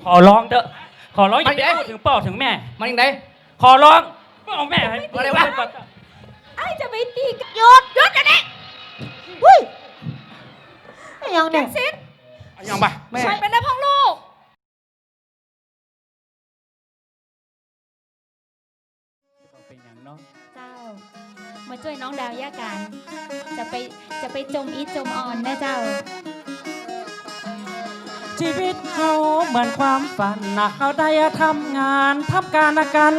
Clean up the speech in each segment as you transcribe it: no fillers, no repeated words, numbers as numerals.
ขอร้องเถอะขอร้องอย่าไปพูดถึงพ่อถึงแม่มันยังไงขอร้องเอาแม่ให้อะไรวะไอ้จะไปตีกันหยุดเดี๋ยวนี้เฮ้ยไอ้ยังเนี่ยซิดยังไปแม่ใช่เป็นได้พ่อลูกเป็นอย่างเนาะเจ้ามาช่วยน้องดาวย่ากันจะไปจมอีจมอ่อนนะเจ้าชีวิตเขาเหมือนความฝันนะเขาได้ทำงานทำการกัน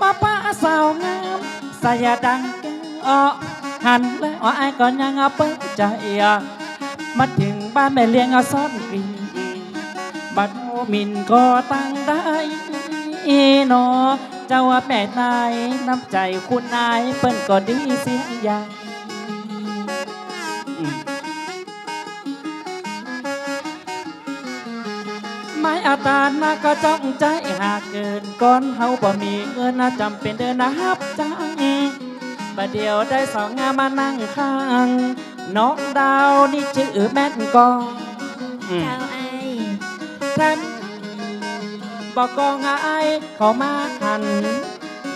มาป้าสาวงามสายดังแก้วหันและไอ้ก่อนยังเปิดใจมาถึงบ้านแม่เลี้ยงซ่อนปีบัดมินก็ตั้งได้นอเจ้าว่าแม่นายน้ำใจคุณนายเปิ้นก็ดีเสียอย่างไม่อาตานาก็จ้องใจหากเกินก้อนเฮาบ่มีเงินน่าจำเป็นเดินนะฮับจังบัดเดียวได้สองงามานั่งข้างน้องดาวนี่ชื่อแม่นกองเจ้าไอแทนบอกกองไอขอมาหัน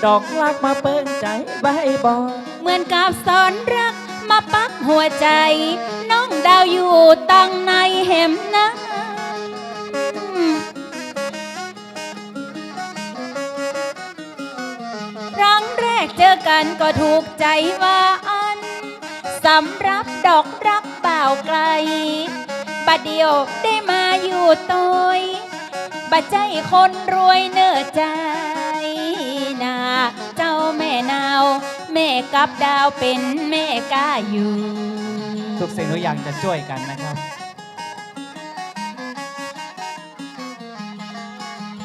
ดอกลักมาเปิ้นใจใบบอกเหมือนกับสอนรักมาปักหัวใจน้องดาวอยู่ตั้งในเห็มนะครั้งแรกเจอกันก็ถูกใจว่าอันสำหรับดอกรักเปล่าไกลบัดเดียวได้มาอยู่ตัวยบัดใจคนรวยเนื้อใจนาเจ้าแม่นาวแม่กับดาวเป็นแม่กาอยู่ทุกสิ่งทุกอย่างจะช่วยกันนะครับ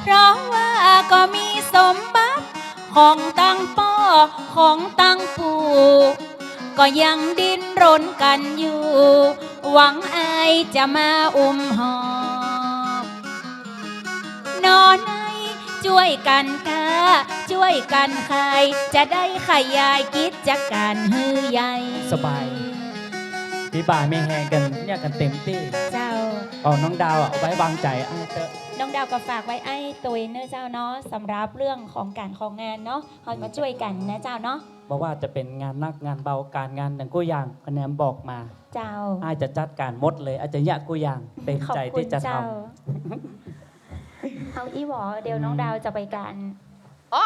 เพราะว่าก็มีสมบัติของตั้งพ่อของตั้งปู่ก็ยังดิ้นรนกันอยู่หวังอายจะมาอุ้มหอบนอนในช่วยกันค่ะช่วยกันใครจะได้ขยายกิจการฮือใหญ่สบายพี่บ่าไม่แหงกันเนี่ยกันเต็มที่เจ้าเอาน้องดาวเอาไว้วางใจไอ้เตอะน้องดาวก็ฝากไว้ไอ้ตัวเนื้อเจ้าเนาะสำหรับเรื่องของการของงานเนาะเขามาช่วยกันนะเจ้าเนาะเพราะว่าจะเป็นงานนักงานเบาการงานหนึ่งกูอย่างคะแนนบอกมาเจ้าอาจจะจัดการหมดเลยอาจจะยะกูอย่างเต็มใจที่จะทำเอาอีหวอเดี๋ยวน้องดาวจะไปกันอ๋อ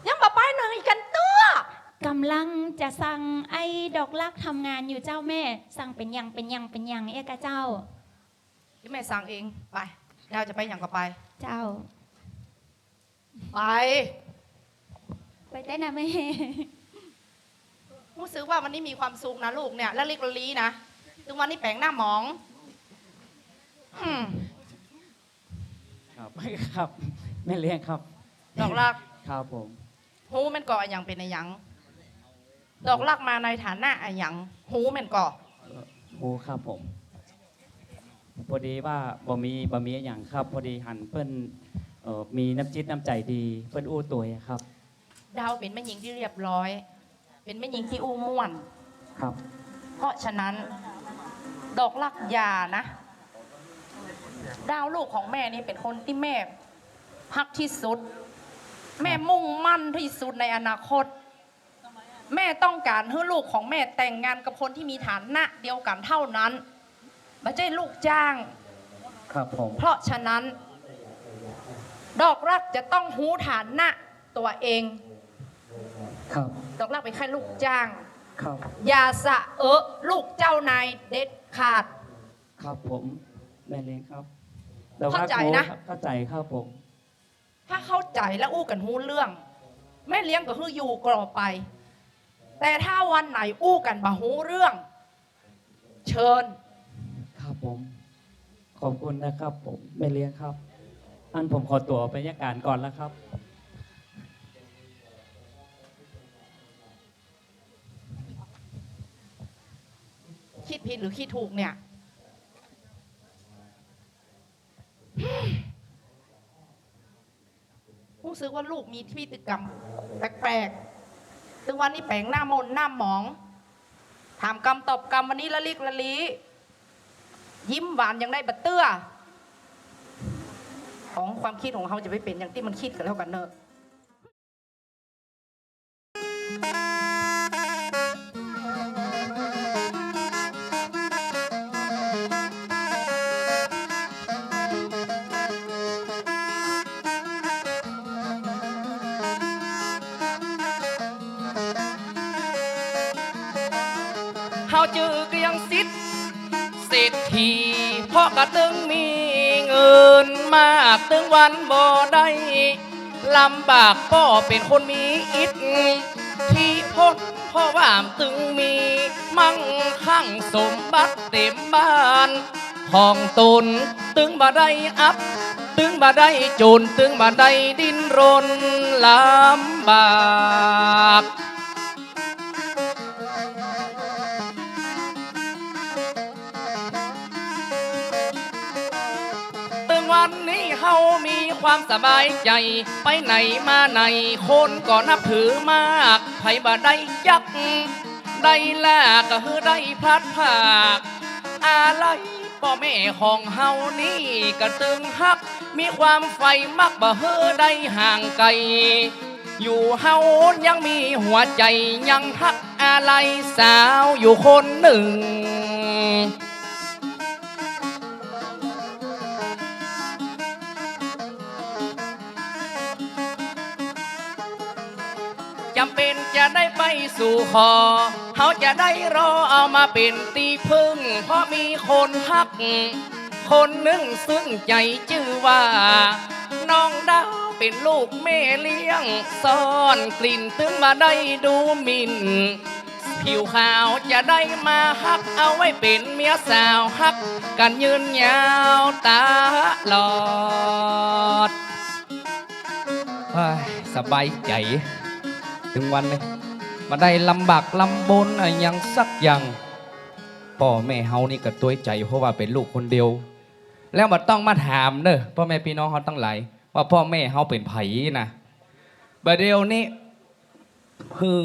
ยังมาไปหนึ่งอีกกันตัวกำลังจะสั่งไอ้ดอกลักทำงานอยู่เจ้าแม่สั่งเป็นยังเอ๊ะกะเจ้าที่แม่สั่งเองไปดาวจะไปอย่างก็ไปเจ้าไปได้นะแม่รู้สึกว่าวันนี้มีความสุขนะลูกเนี่ยแล้วเล็กลีนะถึงวันนี้แปลงหน้าหมองครับครับแม่เลี้ยงครับดอกลักครับผมหูมันก่ออย่างเป็นอะไรยังดอกลักมาในฐานะอะไรยังหูมันก่อหูครับผมพอดีว่าบ่มีอย่างครับพอดีหันเพิ่นมีน้ำจิตน้ำใจดีเพิ่นอู้ตัวครับดาวเป็นแม่หญิงที่เรียบร้อยเป็นแม่หญิงที่อู้ม่วนครับเพราะฉะนั้นดอกลักยานะดาวลูกของแม่นี่เป็นคนที่แม่ฮักที่สุดแม่มุ่งมั่นที่สุดในอนาคตแม่ต้องการให้ลูกของแม่แต่งงานกับคนที่มีฐานะเดียวกันเท่านั้นไม่ใช่ลูกจ้างครับผมเพราะฉะนั้นดอกรักจะต้องหูฐานะตัวเองครับดอกรักเป็นแค่ลูกจ้างครับอย่าสะลูกเจ้านายเด็ดขาดครับผมแม่เลี้ยงครับเข้าใจนะเข้าใจครับผมถ้าเข้าใจแล้วอู้กันหูเรื่องแม่เลี้ยงก็คืออยู่กรอไปแต่ถ้าวันไหนอู้กันบ่หูเรื่องเชิญครับผมขอบคุณนะครับผมแม่เลี้ยงครับอันผมขอตัวไปยาการก่อนแล้วครับคิดผิดหรือคิดถูกเนี่ยรู้สึกว่าลูกมีพฤติกรรมแปลกๆถึงวันนี้แปลงหน้ามนหน้าหมอง ถามกรรมตอบกรรมวันนี้ละลิกละลียิ้มหวานยังได้บัดเตื้อของความคิดของเขาจะไม่เป็นอย่างที่มันคิดกันแล้วกันเนอะเขาจือเกรียงสิทธิ์เศรษฐีเพราะกระตึงมีเงินมากตึงวันบ่ได้ลำบากก็เป็นคนมีอิทที่พ้นเพราะว่ามตึงมีมั่งคั่งสมบัติเต็มบ้านของตนตึงบ่ได้อับตึงบ่ได้จนตึงบ่ได้ดิ้นรนลำบากวันนี้เฮามีความสบายใจไปไหนมาไหนคนก็นับถือมากไผบ่ได้ยักได้แลกก็คือได้พลัดผากอะไรพ่อแม่ของเฮานี่ก็ตึงฮักมีความใฝ่มักบ่เฮอได้ห่างไกลอยู่เฮายังมีหัวใจยังฮักอะไรสาวอยู่คนหนึ่งจำเป็นจะได้ไปสู่ขอเขาจะได้รอเอามาเป็นตีพึ่งเพราะมีคนฮักคนหนึ่งซึ่งใจชื่อว่าน้องดาวเป็นลูกแม่เลี้ยงซ่อนกลิ่นถึงมาได้ดูหมิ่นผิวขาวจะได้มาฮักเอาไว้เป็นเมียสาวฮักกันยืนยาวตลอดสบายใจถึงวันเลยมาได้ลำบากลำบนยังสักอย่างพ่อแม่เฮานี่ก็ตัวใจเพราะว่าเป็นลูกคนเดียวแล้วมาต้องมาถามเนอะพ่อแม่พี่น้องเขาตั้งหลายว่าพ่อแม่เฮาเป็นไผนะบัดเดียวนี้คือ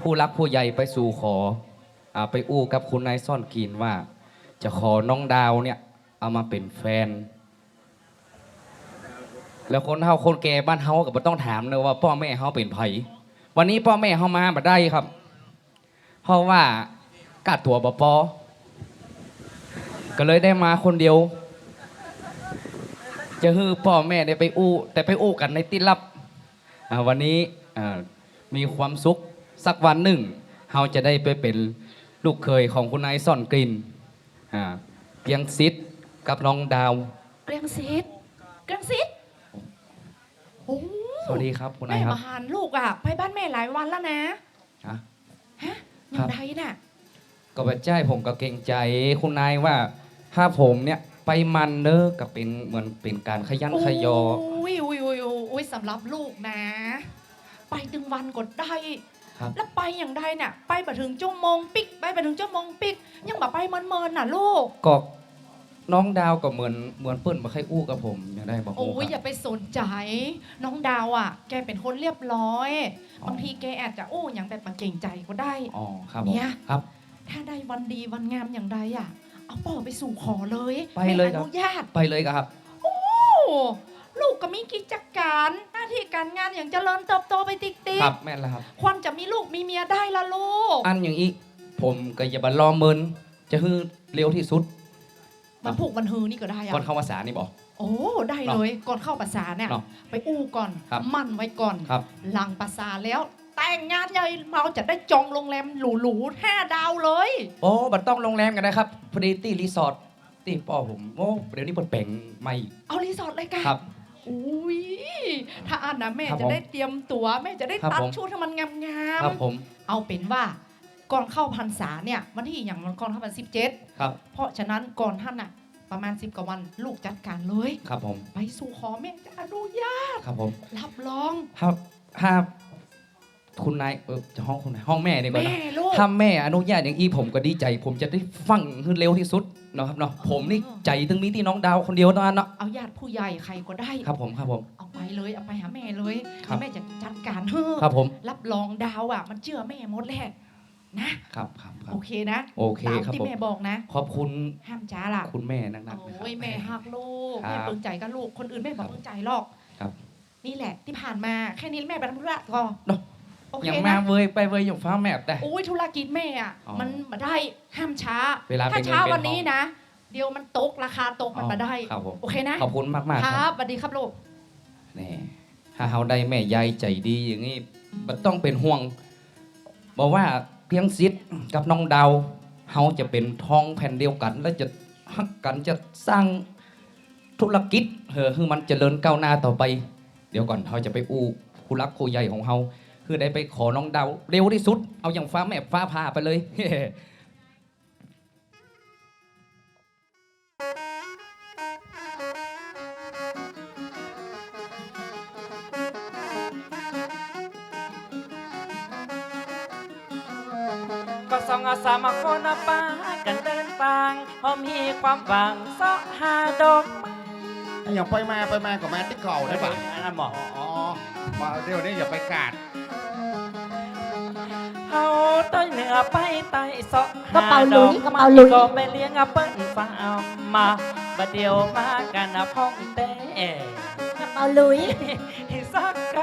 ผู้รักผู้ใหญ่ไปสู่ขอไปอู้กับคุณนายซ่อนกินว่าจะขอน้องดาวเนี่ยเอามาเป็นแฟนแล้วคนเฮาคนแก่บ้านเฮาก็บ่ต้องถามเนอะว่าพ่อแม่เฮาเป็นไผวันนี้พ่อแม่เขามาบ่ได้ครับเพราะว่ากาดถั่วปอก็เลยได้มาคนเดียวจะฮือพ่อแม่ได้ไปอู้แต่ไปอู้กันในที่ลับวันนี้มีความสุขสักวันหนึ่งเราจะได้ไปเป็นลูกเคยของคุณนายซ่อนกลิ่นเกียงซิดกับน้องดาวเกรียงซิดเกรียงซิดโอ้ สวัสดีครับคุณนาย แม่ ครับ มาหานลูกอ่ะไปบ้านแม่หลายวันแล้วนะฮะยังไงน่ะก็แบบใจผมก็เกรงใจคุณนายว่าถ้าผมเนี่ยไปมันเนอะก็เป็นเหมือนเป็นการขยันขยออุ้ยสำหรับลูกนะ ไปถึงวันก็ได้แล้วไปอย่างใดเนี่ยไปไปถึงชั่วโมงปิกไปถึงชั่วโมงปิกยังแบบไปเมินน่ะลูกก็น้องดาวก็เหมือนเปิ้ลมาใครอู้กับผมอย่างได้บอกโอ้ยอย่าไปสนใจน้องดาวอ่ะแกเป็นคนเรียบร้อยบางทีแกอาจจะอู้อย่างแบบมาเก่งใจก็ได้อ๋อครับเนี่ยครับถ้าได้วันดีวันงามอย่างใดอ่ะเอาป่อไปสู่ขอเลยไปเลยครับอนุญาตไปเลยครับโอ้ลูกก็มีกิจการหน้าที่การงานอย่างเจริญเติบโตไปติ๊กครับแม่ละครับควรจะมีลูกมีเมียได้ละลูกอันอย่างอีกผมก็อย่าบันรอเมินจะฮือเร็วที่สุดมันผูกมันฮือนี่ก็ได้ก่อนเข้าภาษานี่บอกโอ้ได้เลยก่อนเข้าภาษาเนี่ยไปอู้ก่อนมั่นไว้ก่อนหลังภาษาแล้วแต่งงานใหญ่เราจะได้จองโรงแรมหรูๆ5 ดาวเลยโอ้บัดต้องโรงแรมกันนะครับพอดีที่รีสอร์ทที่พ่อผมโอ้เดี๋ยวนี้เปิดแปลงใหม่เอารีสอร์ทเลยกันครับอุ้ยถ้าอ่านนะแม่จะได้เตรียมตัวแม่จะได้ตัดชุดให้มันงามๆครับผมเอาเป็นว่าก่อนเข้าพรรษาเนี่ยวันที่อย่างมันก่อนเข้าพรรษา17ครับเพราะฉะนั้นก่อนท่านน่ะประมาณ10 กว่าวันลูกจัดการเลยครับผมไปสู่ขอแม่จะอนุญาตครับผมรับรองถ้าคุณนายจะห้องคุณนายห้องแม่ดีกว่านะถ้าแม่อนุญาตอย่างอีผมก็ดีใจผมจะได้ฟังขึ้นเร็วที่สุดเนาะครับเนาะผมนี่ใจถึงมีที่น้องดาวคนเดียวเนาะเอาญาติผู้ใหญ่ใครก็ได้ครับผมเอาไปเลยเอาไปหาแม่เลยแม่จะจัดการครับผมรับรองดาวอ่ะมันเชื่อแม่หมดแหละ ครับครับครับ โอเคนะ โอเค ตาม ครับ ที่ ผม แม่บอกนะ ขอบคุณ ห้ามจ้าล่ะ คุณแม่นักๆนะครั โอ้ยแม่หักลูก ครับ แม่ปลื้มใจกับลูกคนอื่นแม่บอกปลื้มใจหรอก ครับ นี่แหละที่ผ่านมาแค่นี้แม่ไปทำธุระก่อน เนาะ โอเค อย่างมา นะ เวยไปเวยอย่างฟ้าแมบแต่ โอ้ยธุรกิจแม่อ่ะ อ๋อ มันมาได้ห้ามช้า เวลา ถ้า เป็นเงิน ช้า เป็น วันนี้ ทอง นะ เดี๋ยวมันตกราคาตกมันมาได้ ครับผม โอเคนะ ขอบคุณมากๆ ค ค รั รั บบ สวัสดีครับลูก นี่ถ้าเฮาได้แม่ยายใจดีอย่างนี้มันต้องเป็นห่วงบอกว่าเพียงซิดกับน้องดาวเฮาจะเป็นท้องแผ่นเดียวกัน และจะฮักกันจะสร้างธุรกิจคือมันเจริญก้าวหน้าต่อไป เดี๋ยวก่อนเฮาจะไปอู้ผู้รักผู้ใหญ่ของเฮาคือได้ไปขอน้องดาวเร็วที่สุดเอาอย่างฟ้าแม่ฟ้าพาไปเลย ก็สองอาสามคนปากันเดินทางพอมีความหวังเสาะหาดอกไม้ อย่างไปมากับมาที่เก่าได้ปะ อันนั้นหมอ อ๋อมาเดี๋ยวนี้อย่าไปกาด เฮาต้อยเหนือไปใต้เสาะ กระเป๋าหลุย ห กระเป๋าหลุย ก็ไปเลี้ยงเปิ้ลฟ้ามาบัดเดียวมากันพ้องเต้ กระเป๋าหลุย สักค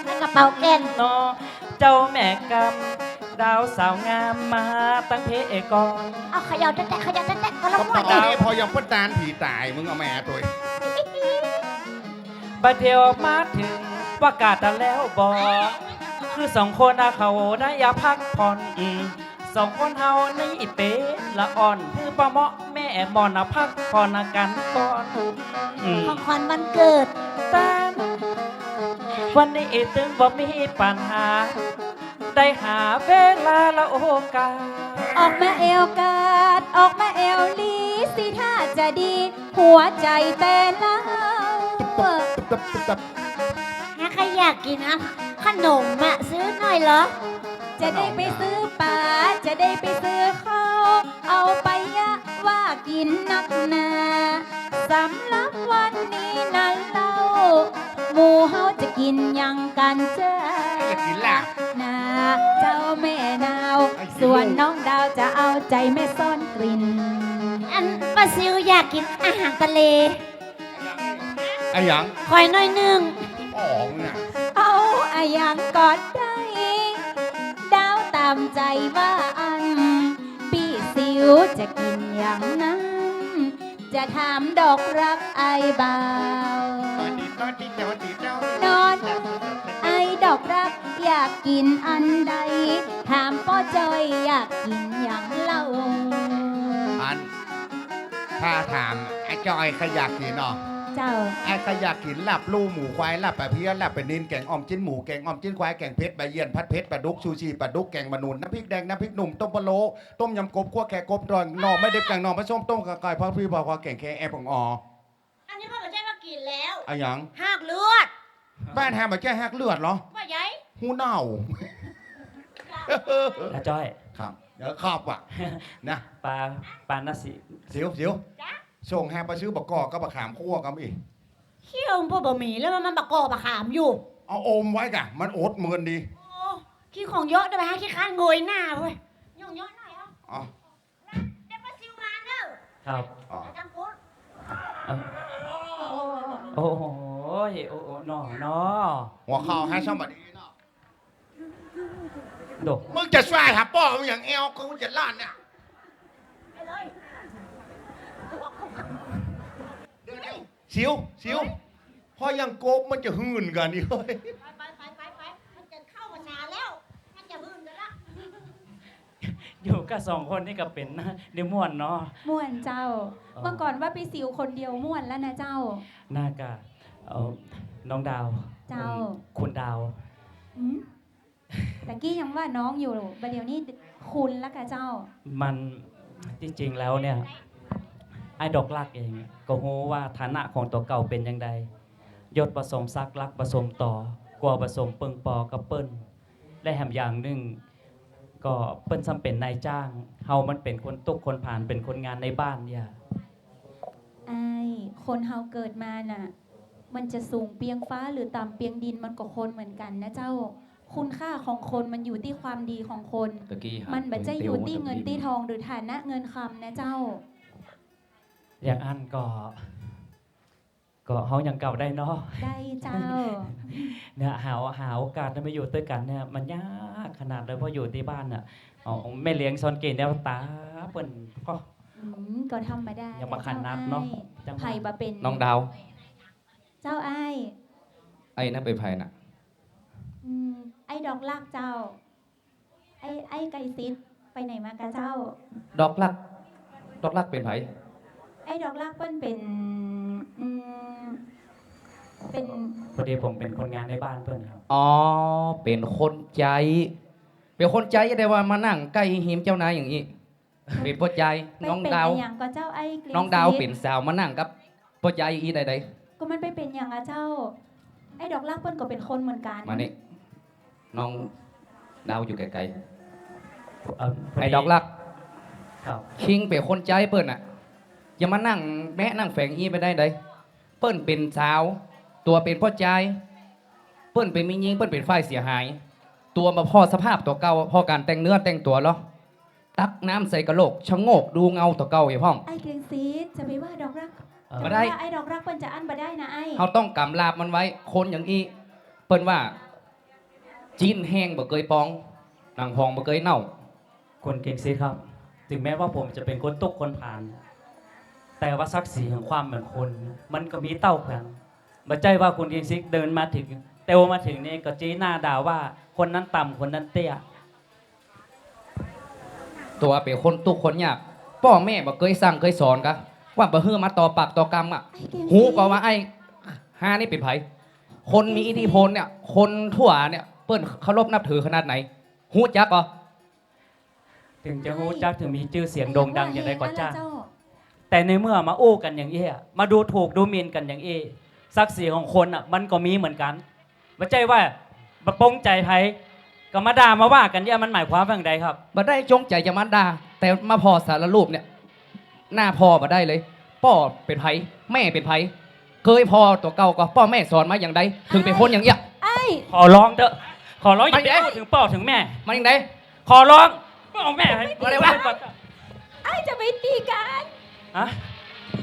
และกระเป๋าแกน ำนอเจ้าแม่กำดาวสาวงามมาตั้งเพกอน เอาขยาวแตะขยาวแตะก็ ก ละ ระ ม้วน เป๋า เลย นี้พอยังพ้นตานผีตายมึงเอาแม่ตัว บัดเดียวมาถึงว่ากาดแล้วบอคือสองคนเขาได้อยาพักผ่อนสองคนเฮานี่เป๊ะละอ่อนคือประเหมาะแม่มอนพักผ่อนกันก่อนอืม ของขวัญวันเกิด แต่วันนี้ถึงบ่มีปัญหา ได้หาเวลาและโอกาส ออกมาเอวกาดออกมาเอวลีสิถ้าจะดี หัวใจแต่ละ ตับ ถ้าใครอยากกินอะขนมอะซื้อหน่อยเหรอ จะได้ไปซื้อปลาจะได้ไปซื้อข้าวเอาไปอะว่ากินนักหนาสำหรับวันนี้นั้นเราหมู่เฮาจะกินหยังกันเจ้า อยากกินลาบ นาเจ้าแม่นาว ส่วนน้องดาวจะเอาใจแม่ซ่อนกลิ่น อันปลาซิวอยากกินอาหารทะเล ไอ้หยัง คอยหน่อยหนึ่ง อ๋อมึงอ่ะ เอาอายังกอดได้ ดาวตามใจว่าอัน พี่สิวจะกินอย่างนั้น จะถามดอกรักไอบ่าว ตอนดีเจ้าดีเจ้าน อนไอดอกรักอยากกินอันใด ถามป้อจอยอยากกินอย่างเล่า อันถ้าถามไอ้จอยขยากกินเนาะ เจ้า ไอ้ขยากกินลาบลู่หมูควายลาบปลาเพี้ยลาบปลานินแกงอ่อมจิ้นหมูแกงอ่อมจิ้นควายแกงเพชรใบเยียนพัดเพชรปลาดุกชูชีปลาดุกแกงมะนุนน้ำพริกแดงน้ำพริกหนุ่มต้มปลาโลต้มยำกบคั่วแขกกบดองหน่อไม่เด็บแกงหน่อไม่ส้มต้มกะไก่พักพี่พอแกงแค่แอบของอ๋อ อันนี้พ่อไม่ใช่มากินแล้ว ไอ้หยัง หากเลือด บ้านแฮมมาแก้แฮกเลือดเหรอ ว่าใหญ่ หูเน่า นะจ้อย ครับ เดี๋ยวขอบอ่ะ นะ ปลานาสิ สิวส่งแฮมไปซื้อบักกอกก็บักขามคั่วกันอีก เขี้ยวพ่อบะหมี่แล้วมันประกอบประขามอยู่ เอาอมไว้กะมันอดเมินดี โอ้ขี้ของเยอะได้ไหมฮะขี้ข้านเงยหน้าเว้ยย่องเยอะหน่อยเอา อ๋อ เดี๋ยวมาซิวมาเนอะ ครับ อ๋อ จังพุท โอ้โหโอ้โหนอนอ หัวเข่าให้ช่องบัดนี้เนาะ ดก มึงจะช่วยหาป้อมึงอย่างเอลกูจะล้านเนี่ย ไปเลย เดี๋ยวสิวพอยังโกบมันจะหื่นกันนี่เฮ้ย ไปมันจะเข้ามานานแล้วมันจะหื่นกันละ อยู่กับสองคนนี่ก็เป็นนะเดี๋ยวม่วนเนาะ ม่วนเจ้า อ๋อ เมื่อก่อนว่าไปสิวคนเดียวม่วนแล้วนะเจ้า น่ากะน้องดาว เจ้า คุณดาว อืมตะกี้ยังว่าน้องอยู่บัดเดี๋ยวนี้คุณแล้วค่ะเจ้า มันจริงๆแล้วเนี่ยไอ้ดอกลักเองก็รู้ว่าฐานะของตัวเก่าเป็นยังไงยศผสมซักลักผสมต่อกว่าผสมเปิงปอกับเปิ้นและแถมอย่างหนึ่งก็เปิ้นซ้ำเป็นนายจ้างเฮามันเป็นคนตุกคนผ่านเป็นคนงานในบ้านเนี่ย ไอ้คนเฮาเกิดมาน่ะ มันจะสูงเปียงฟ้าหรือต่ำเปียงดินมันก็คนเหมือนกันนะเจ้า ค คุณค่าของคนมันอยู่ที่ความดีของคน ตะกี้หา มันแบบจะอยู่ที่เงินที่ทองหรือฐานะเงินคำนะเจ้า อย่างอันก็เฮายังเก่าได้เนาะ ได้เจ้า เนี่ยหาโอกาสได้มาอยู่ด้วยกันเนี่ยมันยากขนาดเลยเพราะอยู่ที่บ้านน่ะเอาแม่เลี้ยงซอนเกณฑ์แล้วตาเปิ้นก็ ก็ทำมาได้ อย่ามาขันนับเนาะ ไผ่บะเป็น น้องดาว เจ้าไอ้ ไอ้นั่นเป็นไผ่น่ะ ไอ้ดอกลากเจ้า ไอ้ไก่ซิดไปไหนมากะเจ้า ดอกลักเป็นไผ่ ไอ้ดอกลากเปิ้นเป็นเป็น พอดีผมเป็นคนงานในบ้านเปิ้นครับ อ๋อเป็นคนใจเป็นคนใจได้ว่ามานั่งใกล้หิมเจ้านายอย่างนี้เป็นพ่อใจน้องดาว เป็นอย่างก็เจ้าไอ้เกลีย น้องดาวเป็นสาวมานั่งกับพ่อใจอีใด ก็มันไปเป็นอย่างอะเจ้า ไอ้ดอกลากเปิ้นก็เป็นคนเหมือนกัน ๆมานี่น้องดาวอยู่ไกล พ ๆไอ้ดอกลัก ครับ คิงเป็นคนใจเปิ้นอ่ะอย่ามานั่งแม่นั่งแฝงอีไปได้ใดเปิ้นเป็นสาว ตัวเป็นพ่อใจเปิ้นเป็นมิยิงเปิ้นเป็นฝ่ายเสียหาย ตัวมาพ่อสภาพตัวเก่าพ่อการแต่งเนื้อแต่งตัวเหรอตักน้ำใส่กระโหลกชะโงกดูเงาตัวเก่าไอ้พ่อง ไอ้เกลียงซีดจะไปว่าดอกรัก บ่ได้ จะว่าไอ้ดอกรักเปิ้นจะอั้นบ่ได้นะไอ้ เขาต้องกำลาบมันไว้ คนอย่างอีเปิ้นว่า จีนแห้งบ่เคยปองหนังพองบ่เคยเน่า คนเก่งสิครับ ถึงแม้ว่าผมจะเป็นคนตกคนผ่าน แต่ว่าศักดิ์ศรีของความเหมือนคน มันก็มีเต้ากันมาใจว่าคุณเก่งซิกเดินมาถึงเตวมาถึงนี่ก็จี้หน้าด่าว่าคนนั้นต่ำคนนั้นเตี้ย ตัวเป็นคนตุกคนยากพ่อแม่บ่เคยสั่งเคยสอนกะว่าบ่เฮือมาต่อปากต่อกรรมอ่ะ ไอ้เกลียง หู ซีด ก็ว่าไอ้ฮานี่เป็นไผคนมีอิทธิพลเนี่ย คนทั่วเนี่ยเปิ้นเคารพนับถือขนาดไหนหูจักก็ ถึงจะรู้จักถึงมีชื่อเสียงโด่งดังอย่างไรก็จ้า เจ้า แต่ในเมื่อมาอู้กันอย่างเอ้มาดูถูกดูหมิ่นกันอย่างเอ้ศักดิ์ศรีของคนอ่ะมันก็มีเหมือนกันไม่ใช่ว่าประปงใจไผก็มาด่ามาว่ากันมันหมายความว่าอย่างไรครับ บ่ได้จงใจจะมันด่าแต่มาพอสารรูปเนี่ย หน้าพ่อบ่ได้เลยพ่อเป็นไผแม่เป็นไผเคยพ่อตัวเก่าก็พ่อแม่สอนมาอย่างใดถึงเป็นคนอย่างเงี้ย ไอ้ ขอร้องเถอะขอร้องอย่าไป ไม่ได้ พูดถึงพ่อถึงแม่ มันอย่างใด ขอร้องไม่เอาแม่ให้ อะไรวะ ไอ้จะไปตีกัน ฮะ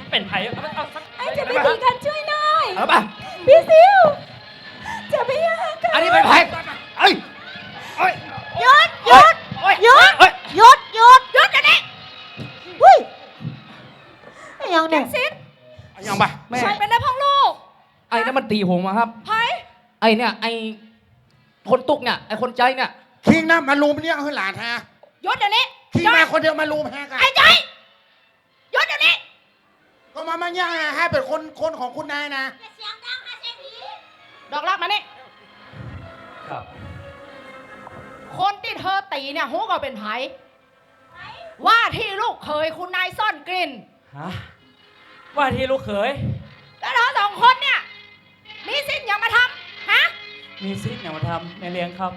เป็นไผเอาสัก ไอ้จะไปตีกันช่วยหน่อย เอาป่ะ พี่ซิวจะไปย่ากัน อันนี้เป็นไผเอ้ยเอ้ย หยุดห เอ้ ยุ ย ด เอ้ย หยุด เอ้ย หยุดหยุดหยุดอันนี้หุ้ยไอ้ยังเนี่ย เอายังป่ะแม่ ใช่เป็นได้พ่องลูก ไอ้นั่นมันตีผมอะครับ ไผ่ ไอ้เนี่ยไอ้คนตุกเนี่ยไอ้คนใจเนี่ย คิงนะมาลุมเนี่ยคือหลานฮะ ยศเดี๋ยวนี้ คิงมาคนเดียวมาลุมแฮกัน ไอ้ใจยศเดี๋ยวนี้ ก็มาย่างให้เป็นคนของคุณนายนะ ดอกรักมานี่ ครับ คนที่เธอตีเนี่ยหูก็เป็นไผ่ว่าที่ลูกเคยคุณนายซ่อนกลิ่น ฮะว่าที่ลูกเขย แล้วเธอสองคนเนี่ยมีสิทธิ์อย่ามาทำฮะ มีซิทธิ์เนี่ยมาทำในเลี้ยงครับ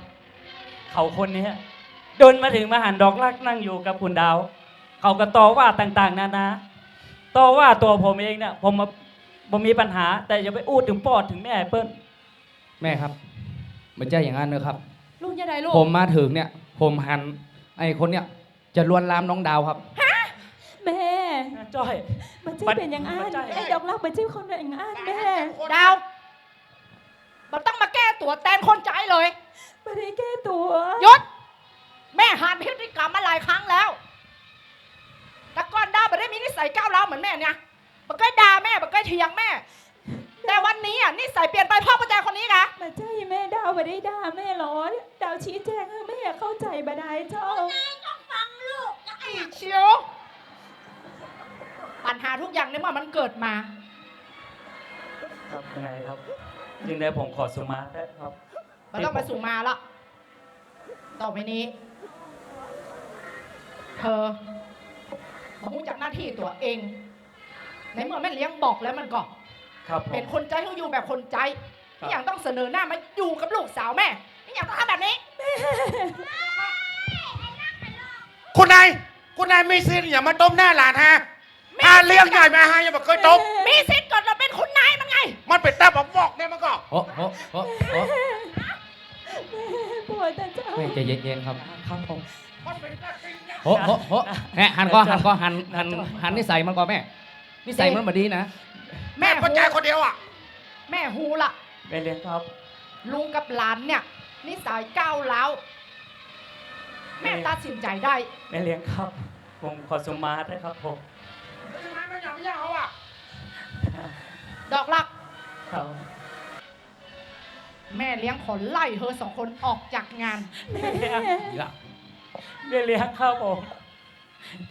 เขาคนนี้โดนมาถึงมาหันดอกลักนั่งอยู่กับคุณดาว เขาก็ต่อว่าต่างๆนานาต่อว่าตัวผมเองเนี่ยผมมีปัญหา แต่อย่าไปอู้ถึงปอดถึงแม่เปิ้ล แม่ครับมันใช่อย่างนั้นนะครับ ลูกจะได้ลูก ผมมาถึงเนี่ย ผมหันไอ้คนเนี่ยจะลวนลามน้องดาวครับ แม่ จ้อย มันจะเป็นอย่างอัน มันจะ ไอ้ดอกรักมันจะคนอย่างอันแม่ ดาวมันต้องมาแก้ตัวแทนคนใจเลย ไม่ได้แก้ตัวย ศแม่หานพฤติกรรมมาหลายครั้งแล้ว แต่ก่อนดาวไม่ได้มีนิสัยก้าวร้าวเหมือนแม่เนี่ยมันก็ด่าแม่มันก็เถียงแม่ แต่วันนี้อ่ะนิสัยเปลี่ยนไปเพ่อประแจคนนี้นะ มาใช่แม่ดาวไม่ได้ด่าแม่หรอดาวชี้แจงให้แม่เข้าใจบ่ได้เจ้า ไอ้เชียวปัญหาทุกอย่างในเมื่อมันเกิดมา ครับยังไงครับยังไงผมขอสุมาได้ครับ มันต้องมาสู่มาละต่อไปนี้ เธอมารู้จักหน้าที่ตัวเอง ในเมื่อแม่เลี้ยงบอกแล้วมันก็ ครับผม เป็นคนใจเขาอยู่แบบคนใจ ครับ นี่อย่างต้องเสนอหน้ามาอยู่กับลูกสาวแม่นี่อย่างต้องทำแบบนี้ คุณนายมีสิทธิ์อย่ามาต้มหน้าหลานฮะฮาเลี้ยงใหญ่มาฮะอย่ามาเคยต้ม มีสิทธิ์ก่อนเราเป็นคุณนายมันไง มันเป็นตาบอกเนี่ยมันก็ โอ้โหโอ้โห ไป พ่อตาเจ้า แม่ใจเย็นๆครับ ครับผม โหแม่หันนิสัยมันก็แม่นิสัยมันบ่ดีนะ แม่เข้าใจคนเดียวอ่ะ แม่ฮูละ แม่เลี้ยงครับ ลุงกับหลานเนี่ยนิสัยก้าวร้าวแม่ตัดสินใจได้ แม่เลี้ยงครับ ผมขอสมาร์ทนะครับผม ดอกรัก ครับ แม่เลี้ยงขอไล่เธอสองคนออกจากงาน แม่เลี้ยงครับ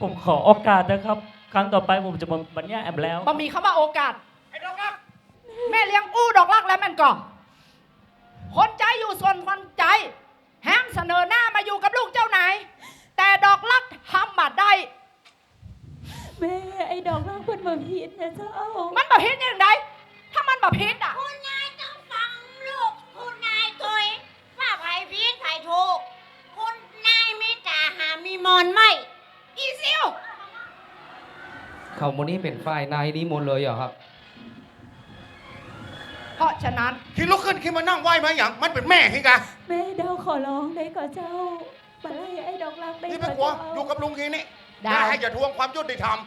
ผมขอโอกาสนะครับ ครั้งต่อไปผมจะมาบัญญัติแอมแล้ว บ่มีคำว่าโอกาส ไอ้ดอกรัก แม่เลี้ยงอู้ดอกรักแล้วแม่นก่อนคนใจอยู่ส่วนคนใจแฮมเสนอหน้ามาอยู่กับลูกเจ้านายแต่ดอกรักทำบัดได้ แม่ไอ้ดอกรักเพิ่นบ่ผิดนะเจ้า มันบ่พิษอย่างไรถ้ามันบ่พิษอ่ะ คุณนายต้องฟังลูกคุณนายตัวว่าไผ่พีชไผ่ถูกคุณนายมีจ่าหามีมอนไม่ อีซิว เขาโมนี้เป็นฝ่ายนายนี้หมดเลยเหรอครับ เพราะฉะนั้น คิดลุกขึ้นคิดมานั่งไหวไหมอย่างมันเป็นแม่ฮิกะ แม่ดาวขอร้องได้ก่อนเจ้ามาไล่ไอ้ดอกรักได้ นี่ ก่ ไม่ อน กลัว เจ้า อยู่กับลุงทีนี่ ดาว ได้ให้อย่าทวงความยุติธรรม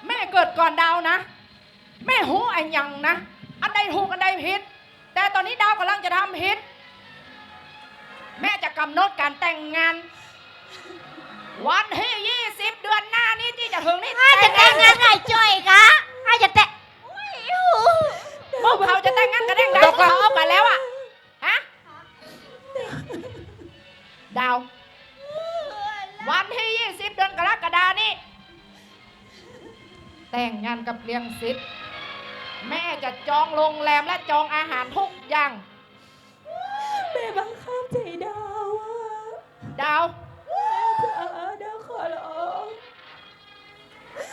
แม่เกิดก่อนดาวนะ แม่หูไอ้ยังนะ อันใดถูกอันใดผิด แต่ตอนนี้ดาวกำลังจะทำผิด แม่จะกำหนดการแต่งงาน วันที่20 เดือนหน้านี้ที่จะถึงนี้ จะแต่งงานไก่จ่อยกะอาจะแต่ง พวกเขาจะแต่งงานกันได้ไงพวกเขาเอากันแล้วอะฮะดาว วันที่20 เดือนกรกฎานี้ แต่งงานกับเลียงซิดแม่จะจองโรงแรมและจองอาหารทุกอย่าง แม่บังคับใจดาวอะ ดาว ดาวขอร้อง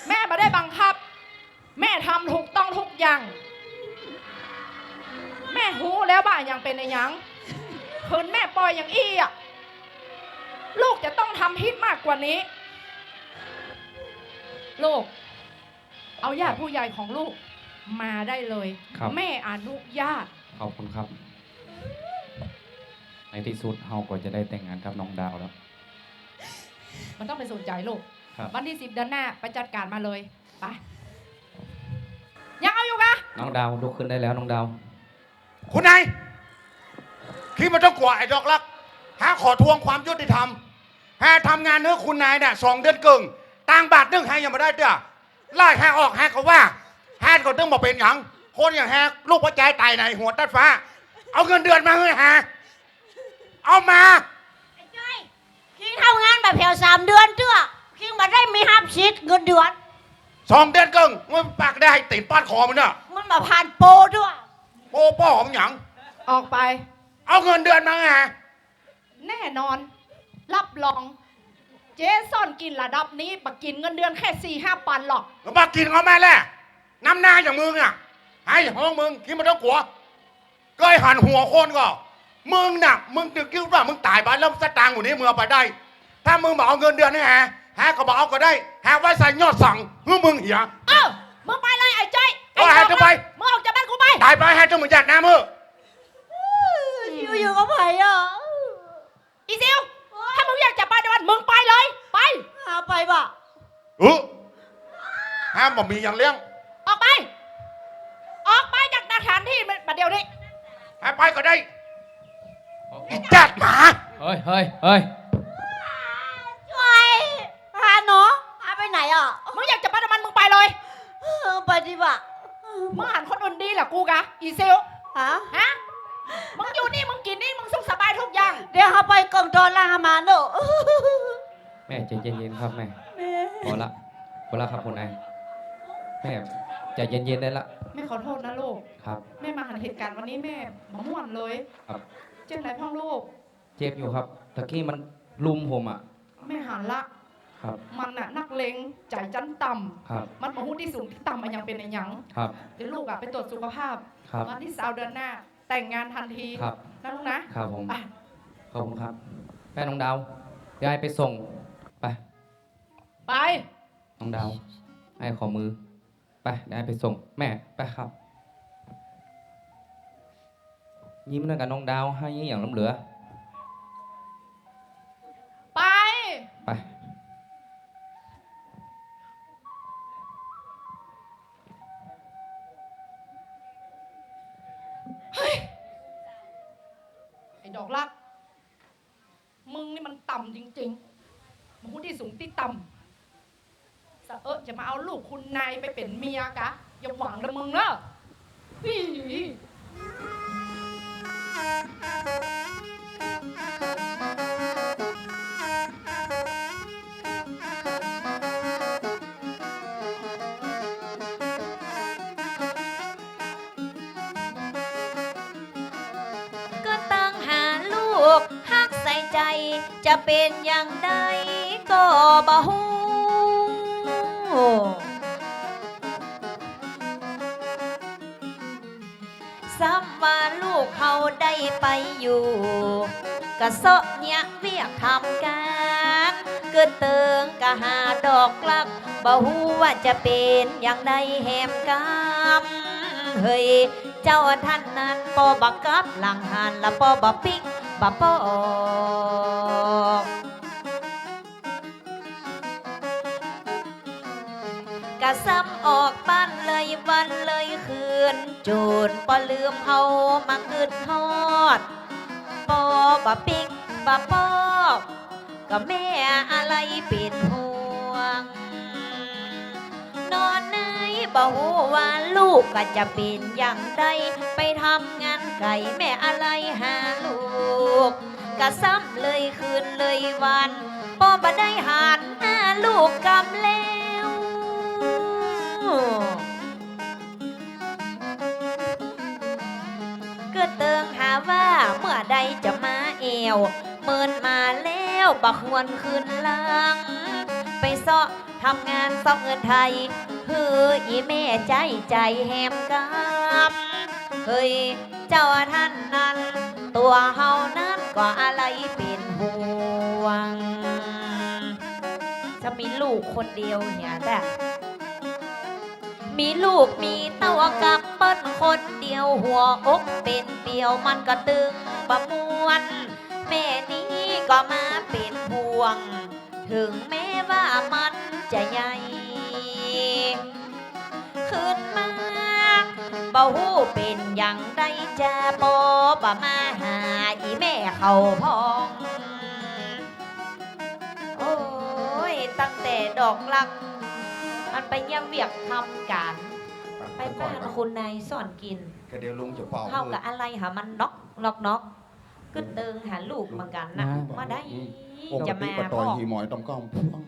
แม่มาได้บังคับ แม่ทำถูกต้องทุกอย่าง แม่หูแล้วบ้าอย่างเป็นในหยังคืนแม่ปล่อยอย่างอี้อ่ะลูกจะต้องทำพิษมากกว่านี้ ลูก เอาญาติผู้ใหญ่ของลูกมาได้เลย ครับ แม่อนุญาต ขอบคุณครับ ในที่สุดเฮาก็จะได้แต่งงานกับน้องดาวแล้ว มันต้องไปสนใจลูก ครับ วันที่10 เดือนหน้าไปจัดการมาเลยไปยังเอาอยู่กะ น้องดาวลุกขึ้นได้แล้วน้องดาว คุณนายคิดมาต้องกลัวไอ้ดอกรักหาขอทวงความยุติธรรมหาทำงานเนื้อคุณนายเนี่ย2 เดือนเกิงต่างบาทนึงให้ยังไม่ได้เด้อไล่ให้ออกให้เขาว่าให้ก็ต้องมาเป็นหยังคนอย่างแฮลูกพ่อใจตายในหัวตัดฟ้า เอาเงินเดือนมาให้แฮเอามา จ่อยคิงทำงานแบบแถว3 เดือนเตื้อคิงมาได้มีฮับชิดเงินเดือน 2 เดือนเกิงมันปากได้ติดป้านคอมันเนอะ มันมาผ่านโปรด้วย โป้ป้อของหยัง ออกไป เอาเงินเดือนมาให้แฮ แน่นอน รับรอง เจ๊ซ่อนกินระดับนี้ปกินเงินเดือนแค่ 4-5 ปันหรอก มากินเขาแม่แหละน้ำหน้าอย่างมึงอ่ะให้ห้องมึงคิดมาต้องกลัวก็ไอ้หันหัวโคนก็มึงน่ะมึงจะคิดว่ามึงตายไปแล้วสตางค์อยู่นี้มึงเอาไปได้ ถ้ามึงบอกเอาเงินเดือนให้แฮก็บอกเอาก็ได้แฮไว้ใส่ยอดสั่งเพื่อมึงเหีย เอ้ามึงไปเลยไอ้จ้อย เอาให้จะไป มึงออกจากบ้านกูไป ตายไปแฮจะมึงอยากหน้ามือ อยู่ๆก็ไปอ่ะ อีซิว ถ้ามึงอยากจะไปในวันมึงไปเลย ไป หาไปบ่ะ ห้ามบอกมีอย่างเลี้ยง ออกไป ออกไปจากสถานที่มันประเดี๋ยวนี้ ให้ไปก็ได้อีจัดหมา เฮ้ย ช่วยหาเนาะหาไปไหนอ่ะ มึงอยากจะไปในวันมึงไปเลย ไปดีบ่ะ มึงหันคนอื่นดีเหรอกูกะ อีซิว ฮะ ฮะ มึงอยู่นี่มึงกินนี่มึงสุขสบายทุกอย่าง เดี๋ยวเขาไปกองโดนลาหามาเนอะ แม่ใจเย็นๆครับแม่ แม่ พอละครับคุณนายแม่ใจเย็นๆได้ละ แม่ขอโทษนะลูก ครับ แม่มาหันเหตุการณ์วันนี้แม่มาม่วนเลย ครับ เจ็บไหนพ่อลูก เจ็บอยู่ครับตะกี้มันลุมผมอ่ะ แม่หันละ ครับ มันน่ะนักเลงใจจันต่ำ ครับ มันมาหูที่สูงที่ต่ำมันยังเป็นในหยัง ครับ เดี๋ยวลูกอะไปตรวจสุขภาพ ครับ วันที่20 เดือนหน้า แต่งงานทันที ครับ นะลูกนะครับ ผม ไป ขอบคุณครับแม่น้องดาว ยายไปส่ง ไป ไป น้องดาว ให้ขอมือ ไปยายไปส่ง แม่ ไปครับ ยิ้มด้วยกันน้องดาว ให้อย่างล้ำเหลือ ต่ำจริงๆมันหุ้นที่สูงที่ต่ำสะจะมาเอาลูกคุณนายไปเป็นเมียกะอย่าหวังนะมึงเนอะพี่ ก็ตั้งหาลูกฮักใส่ใจ จะเป็นอย่างใดก็บ่ฮู้ซ้ำว่าลูกเขาได้ไปอยู่กะเซาะเนี่ยเวียกทำการเกิดเติงกะหาดอกกลักบ่ฮู้ว่าจะเป็นอย่างใดแหมกำเฮ้ยเจ้าท่านนั้นปอบักกับหลังหันละปอบักปิกบักปอกะซ้ำออกบ้านเลยวันเลยคืนจูดปอลืมเอามาคืนทอดปอบักปิกบักปอกก็แม่อะไรเป็นห่วงนอนในบ่ฮู้ว่าลูกก็จะเป็นอย่างใดไปทำงานไก่แม่อะไรหาลูกกะซ้ำเลยคืนเลยวันพ่อบ่ได้หันหน้าลูกกำแล้วก็เติงหาว่าเมื่อใดจะมาเอวเมินมาแล้วบักหวนคืนหลังไปเสาะทำงานซ่อมเงินไทยเฮ้ยอีแม่ใจแหมกำเฮ้ยเจ้าท่านนั้นตัวเฮานั้นก็อะไรเป็นห่วงจะมีลูกคนเดียวเนี่ยแต่มีลูกมีเต้ากับเปิ้นคนเดียวหัวอกเป็นเปียวมันก็ตึงบะมวนแม่นี้ก็มาเป็นห่วงถึงแม้ว่ามันจะใหญ่ขึ้นมาบ่ฮู้เป็นอย่างใดจะบ่มาหาอีแม่เขาพองโอ้ยตั้งแต่ดอกลักมันไปเยี่ยมเวียกทำการไปบ้านคุณนายสอนกิน ก็เดี๋ยวลุงจะเป่า เข้ากับอะไรหามันน็อกก็เติงหาลูกเหมือนกันนะมาได้จะมา ปะต พ่ อย อ หีหมอยต้มก้อมพ่วง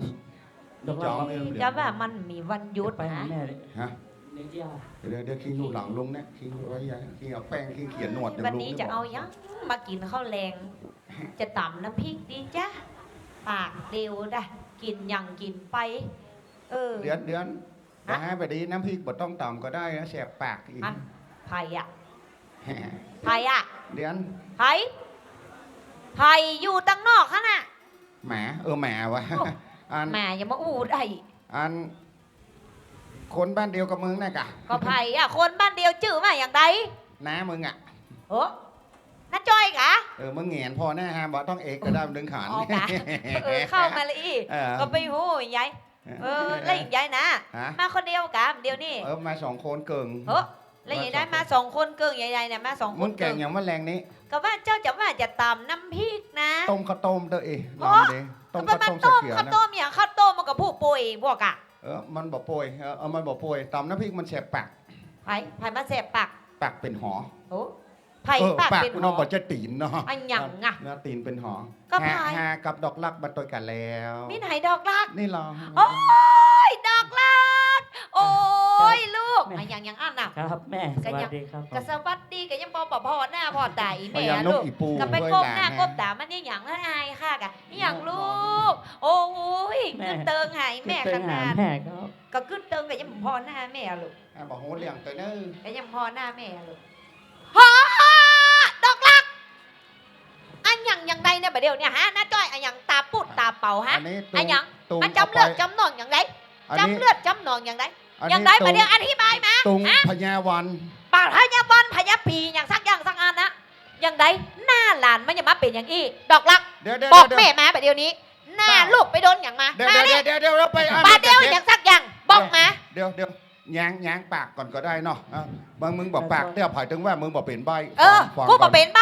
ดอกลัก จะว่ามันมีวันหยุด ไปหา นะ แม่เลย ฮะ เลี้ยงยา เดี๋ยวคิงอยู่หลังลุงเนี่ยคิงไว้ยังคิงเอาแป้งคิงเขียนหนวด วันนี้จะเอายังมากินข้าวแรง จะต่ำน้ำพริกดีจ้ะปากเดียวได้กินยังกินไปเดือนมาให้ไปดีน้ำพริกบดต้องต่ำก็ได้นะแสบปากอีก อันไผ่อะไผ่อะ เดือน ไผ่อยู่ตั้งนอกขนาด แหมแหมวะอัน แม่อย่ามาอู้ได้ อันคนบ้านเดียวกับมึงนะกะ ก็ไผ่อะคนบ้านเดียวจื้อมาอย่างใด น้ามึงอ่ะ โอ้น้าจ้อยกะ มึงแงนพอแน่ฮะบอกต้องเอกก็ได้ดึงขาน ออกกะเข้ามาเลยอีก็ไปหูยายแล้วอีกยายนะ มาคนเดียวกะเดียวนี่ มาสองคนเกิง แล้วยายได้มาสองคนเกิงใหญ่ๆเนี่ยมาสองค มึ น งแก่งอย่างมันแรงนี้ ก็ว่าเจ้าจะว่าจะตำน้ำพริกนะ ต้มข้าวต้มเด้อลองดิต้ม ก็ ข้าว มัน ต้ม ต้ม เขียว ข้าว นะ ต้มอย่างข้าวต้มมันกับผู้ป่วยพวกอะ มันบอกป่วยมันบอกป่วยตำน้ำพริกมันแสบปาก ไผ่มาเสพปาก ปากเป็นหอ โอ้ไผ่ปาก ปาก เป็น คุณ ห น้ อ องบอกจะตีนเนาะ อันหยังอะ เนื้อตีนเป็นหอ ก็พาย หากับดอกลักมาตัวกันแล้ว มีไหนดอกลัก นี่ลอง โอ้ยดอกลักโอ้ยลูกอันอย่างอันน่ะ ครับแม่สวัสดีครับ กะสวัสดีกะยังพ่อหน้าพ่อตาอี พ แม่ ยายามน ลู ก ก อีปู กะไป ด้วย ก้ม หลา หน้าน ก้มตามันนี่หยังละอายค่ะกะนี่หยังลูก โอ้ยขึ้นเติงหายแม่ขนาด แม่ครับ ก็ขึ้นเติงกะยังพ่อหน้าแม่ลูก บอกโหเลี้ยงตัวเน้อก ะยังพ่อหน้าแม่ลูกฮะดอกลักอันหยังใดเนี่ยประเดี๋ยวเนี่ยฮะน้าจ้อยอันหยังตาปุดตาเป่าฮะ อันนี้ อันหยัง ตุง มันจำเลือดจำหนองอย่างไร อัน จำ นี้ เลือดจำหนองอย่างไร อัน อย่าง นี้ ไรประเดี๋ยวอธิบายมา ตุงพญาวัน ปากพญาวันพญาปีอย่างสักอย่างสักอันนะอย่างใดหน้าหลานมันอย่ามาเป็นอย่างอี้ดอกลัก เดี๋ยว บอกแม่มาประเดี๋ยวนี้ หน้าลูกไปโดนอย่างมา เดี๋ยว มาดิ เดี๋ยวไป ปาเดียวอย่างสักอย่างบอกมา เดี๋ยวย้างปากก่อนก็ได้เนาะมึงบอกปากเตี้ยผ่ายถึงว่ามึงบอกเป็นใบ กูบอกเป็นใบ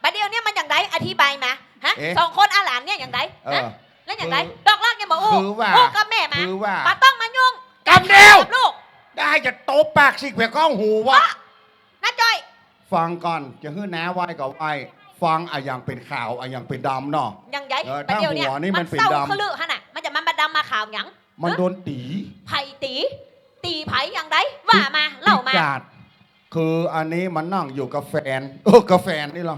ประเดี๋ยวนี้มันอย่างใดอธิบายมาฮะ เอ๊ะ สองคนอาหลานเนี่ยอย่างไร เออ แล้วอย่างไรดอกลักยังบอกอู้ คือว่า อู้กับแม่มา คือว่า ปาต้องมายุ่ง กำเดียว กับลูก ได้จะโตบปากสิเพื่อก้องหูวะ นะจอย ฟังก่อนจะฮื้อน้าไหวกับไอ้ฟังอะอย่างเป็นข่าวอะอย่างเป็นดำเนาะ ยังไง เออ ประเดี๋ยวเนี่ย ถ้าหัวนี่มันเป็น เศร้า ดำ ขลือฮะน่ะมันจะมาดำมาข่าวหยัง มันโดนตี ไผ่ตีไผ่อย่างไรว่ามาเล่ามา พิกดคืออันนี้มันนั่งอยู่กับแฟนกับแฟนนี่เหรอ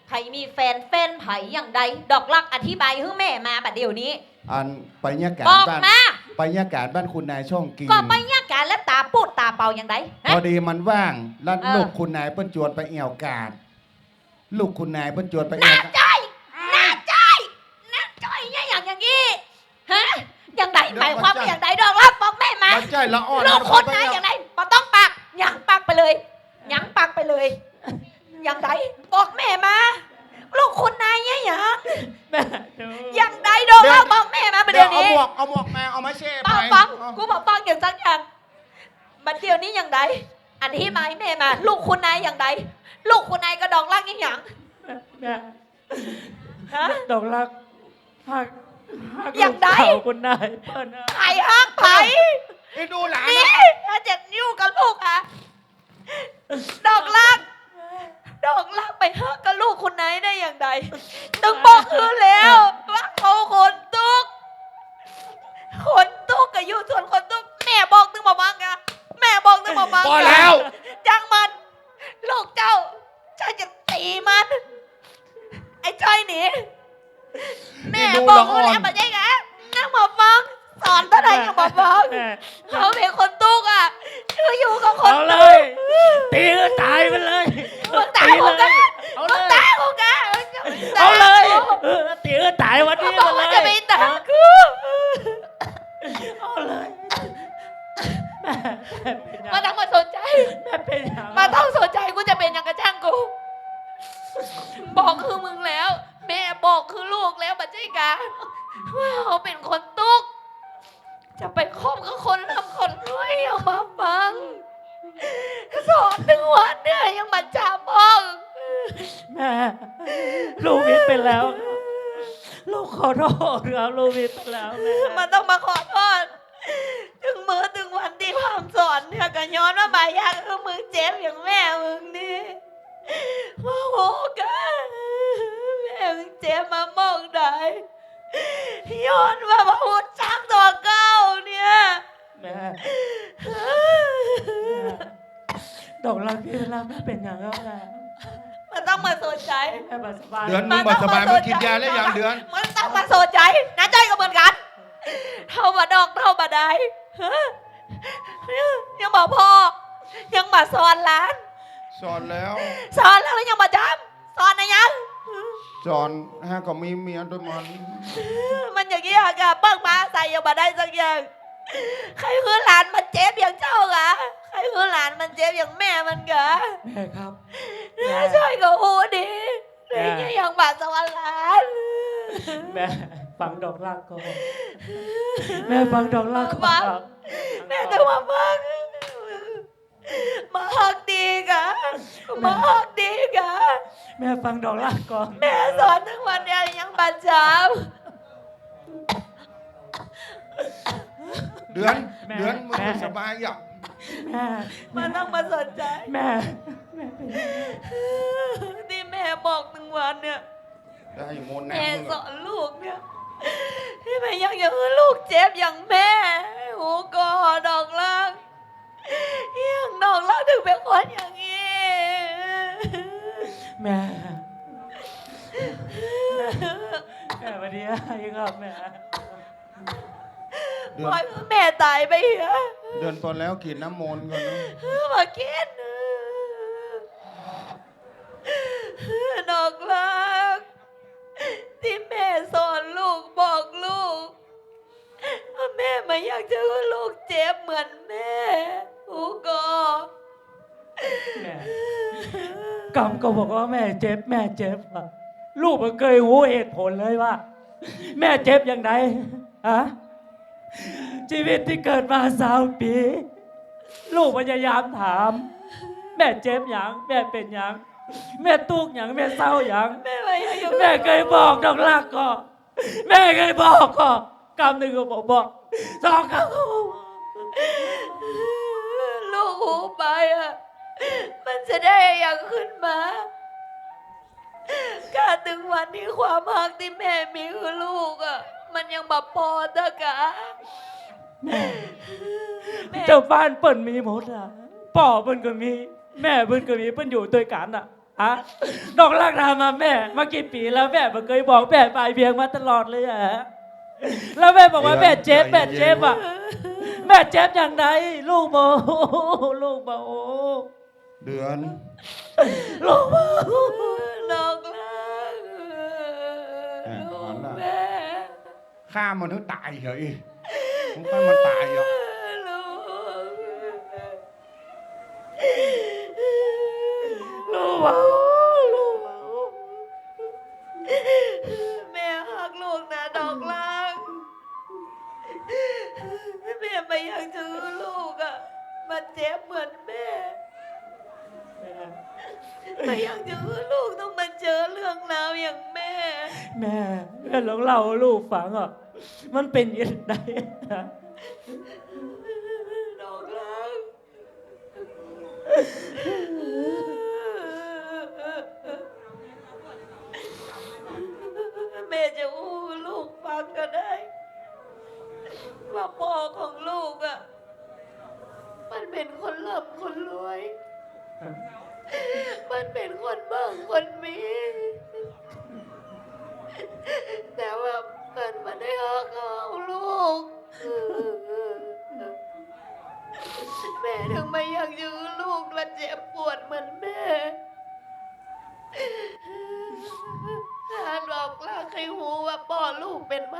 ไผ่มีแฟนไผ่อย่างใดดอกลักอธิบายให้แม่มาบัดเดี๋ยวนี้ อันไปเนี่ยการ บอก บ้าน มา ไปเนี่ยการบ้านคุณนายช่องกิน ก็ไปเนี่ยการและตาปูดตาเป่าอย่างไร พอดีมันว่างแล้ว เออ ลูกคุณนายเปิ้นจวนไปเอี่ยวกาดลูกคุณนายเปิ้นจวนไป ห เอี่ น้า ยวกาด ใจหน้าใจเนี่ยอย่างนี้ฮะอย่างไรหมายความว่าอย่างไรดอกลักบอกแม่มา แล้วใจละอ่อน ลูกคนไหนอย่างไรมาต้องปักหยังปักไปเลยหยังปักไปเลยอย่างไรบอกแม่มาลูกคนไหนเนี่ยอย่าง แม่ดู อย่างไรดอกลักบอกแม่มาประ เดี๋ เดี๋ ย ยว ว เอา นี้ หมวกเอาหมวกมาเอามาเช่ไป ฟัง เอา กูบอกฟังอย่างสักอย่างบัดเดี๋ยวนี้อย่างไรอันที่มาให้แม่มา ลูกคุณนายอย่างไรลูกคุณนายก็ดองร่างอย่าง แม่ ฮะ ดอกรักหัก อย่างใด ลูกสาวคุณนายเปิ้ลนะ ไผ่ฮักไผ่ ไอ้ดูหลาน นี่ถ้าจะอยู่กับลูกอ่ะดอกรักไปฮักกับลูกคุณนายได้อย่างไรตึงบอกคือแล้วว่าเขาคนตุกกับอยู่ส่วนคนตุกแม่บอกตึงบอกมังอะแม่บอกตึงบอกมัง พอแล้ว จังมันลูกเจ้าฉันจะตีมัน ไอ้จ้อยหนีแม่บอกกูแล้วมาได้ไงนั่งมาฟังสอนเท่าไหร่ยังมาฟัง แม่ เขาเป็นคนตุกอ่ะคืออยู่กับคน เอาเล ตุ ย ก ตีก็ตายไปเลย มึงตายกูกัน เอา มึ เล ง ย ตายกูกัน เอาเลยตีก็ตายวัน มึ นี้ งบอก เล ว่าย จะไปตายกู เอาเลยแม่เป็นยัง มาต้องมาสนใจ แม่เป็นยัง มาต้องสนใจกูจะเป็นยังกระช่างกู บอกคือมึงแล้ว แม่บอกคือลูกแล้วบัจจิกาว่าเขาเป็นคนตุก จะไปคบกับคนร่ำคนรวยเอามาฟัง สอนถึงวันเนี่ยยังมาจามพ่อง แม่ลูกวิทย์ไปแล้ว ลูกขอโทษครับลูกวิทย์ไปแล้วแม่ มันต้องมาขอโทษ ถึงมือถึงวันที่พามสอนเนี่ยก็ย้อนว่าบายยากคือมึงเจ็บอย่างแม่มึงนี่ว่าโหกันแม่มึงเจ็บมามองได้ย้อนว่ามาพูดช้ำตัวเก้าเนี่ย แม่ดอกรักพี่แล้วแม่เป็นยังไงแม่ มันต้องมาสนใจ แม่สบาย เดือนมึงมาสบายมึงกินยาแล้วยังเดือน มันต้องมาสนใจนะใจก็เหมือนกันเท่ามาดอกเท่ามาได้ฮะยังบอกพ่อ ยังมาสอนหลาน สอนแล้ว สอนแล้วยังมาจำสอนนะยัง สอนฮะก็มีเมียด้วยมัน มันอย่างนี้อะกะเปิ้งมาใส่ยังมาได้สักอย่างใครคือหลานมันเจ็บอย่างเจ้ากะใครคือหลานมันเจ็บอย่างแม่มันกะ แม่ครับ ช่วยกับหูดีเรื่องนี้ยังมาสอนหลาน แม่ฟังดอกรักก่อนแม่ฟังดอกรักก่อนครับ แม่ต้องมาฟังมาฮักดีกะมาฮักดีกะ แม่ฟังดอกรักก่อน แม่สอนทั้งวันเนี่ยยังบาดจาม เดือนเดือนมึงไม่สบายอย่าง แม่ มันต้องมาสนใจ แม่เป็นยังไง ที่แม่บอกหนึ่งวันเนี่ย ได้โมนแน่ แม่ มึง สอนลูกเนี่ยที่แม่ยังอย่างลูกเจ็บอย่างแม่หูกอดอกลักยังดอกลักถึงเป็นคนอย่างนี้ แม่วันนี้ครับแม่ เดือ ปล่อน ยให้แม่ตายไปเหรอ เดือนพอแล้วกินน้ำมนต์ก่อนนะ มากินดอกลักที่แม่สอนลูกบอกลูกว่าแม่ไม่อยากจะให้ลูกเจ็บเหมือนแม่หูกอ แม่กรรมก็บอกว่าแม่เจ็บอะลูกมันเคยหูเหตุผลเลยว่า แม่เจ็บอย่างไรฮะชีวิตที่เกิดมา3 ปี ลูกพยายามถาม แม่เจ็บอย่างแม่เป็นอย่าง แม่ตุกอย่างแม่เศร้าอย่าง แม่ไม่อยากอยู่ แม่เคยบอกดอกลักก็แม่เคยบอกก็คำหนึ่งก็บอกสองคำก็บอก ลูกหูไปอ่ะ มันจะได้อย่างขึ้นมาการถึงวันที่ความรักที่แม่มีคือลูกอ่ะ มันยังมาพอเถอะกะแม่ เจ้าบ้านเปิ้นมีหมดอ่ะป่อเปิ้นก็มี แม่เปิ้นก็มีเปิ้นอยู่ด้วยกันอ่ะอะดอกลักทำมาแม่มากี่ปีแล้วแม่ไม่เคยบอกแม่ไปเพียงมาตลอดเลยอ่ะแล้วแม่บอกว่าแม่เจ็บอ่ะแม่เจ็บอย่างไรลูกบอกลูกบอก เดือน ลูกบอก ดอกลักลูกแม่ ฆ่ามันถึงตายเหรออีมึงฆ่ามันตายเหรอ ลูก ลูกบอกลูกบอก แม่หักลูกนะดอกลักแม่ไม่อยากเจอลูกอ่ะมันเจ็บเหมือนแม่ไม่อยากเจอลูกต้องมาเจอเรื่องราวอย่างแม่ แม่ลองเล่าให้ลูกฟังอ่ะมันเป็นยังไงอะ ดอกลักแม่จะอู้ลูกฟังก็ได้ว่าพ่อของลูกอ่ะมันเป็นคนร่ำคนรวย มันเป็นคนบ้างคนมี แต่ว่ามันไม่ได้หักเอาลูก แม่ถึงไม่อยากยื้อลูกและเจ็บปวดเหมือนแม่ถ้าหลอกลากให้หูว่าพ่อลูกเป็นไผ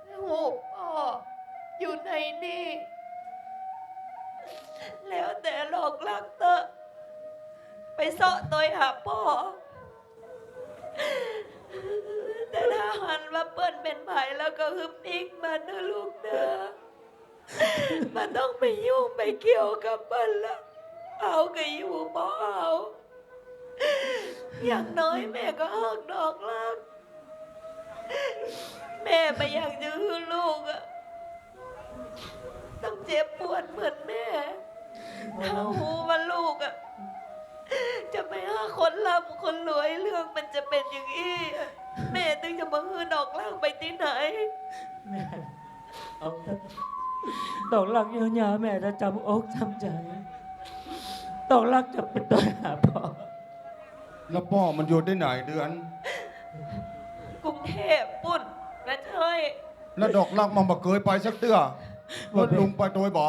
หูพ่ออยู่ในนี่ แล้วแต่หลอกลักเตอะไปเสาะตัวหาพ่อ แต่ถ้าหันว่าเปิ้นเป็นไผแล้วก็ฮึบอีกมันนะลูกเด้อมันต้องไปยุ่งไปเกี่ยวกับเปิ้นละเอาก็อยู่บ่เอาอย่างน้อยแม่ก็หักดอกลัก แม่ไม่อยากยื้อลูกอะต้องเจ็บปวดเหมือนแม่ถ้าหูว่าลูกอะจะไปหาคนร่ำคนรวยเรื่องมันจะเป็นอย่างนี้อะแม่ตึงจะมาฮือดอกล่างไปที่ไหน แม่เอาเถอะดอกลักเยอะแยะแม่จะจำอกจำใจดอกลักจะเป็นตัวหาพ่อ แล้วพ่อมันอยู่ที่ไหนเดือน กรุงเทพปุ่นนะเฮ้ย แล้วดอกลักมันมาเคยไปสักเตื้อว่าลุงไปโดยบ่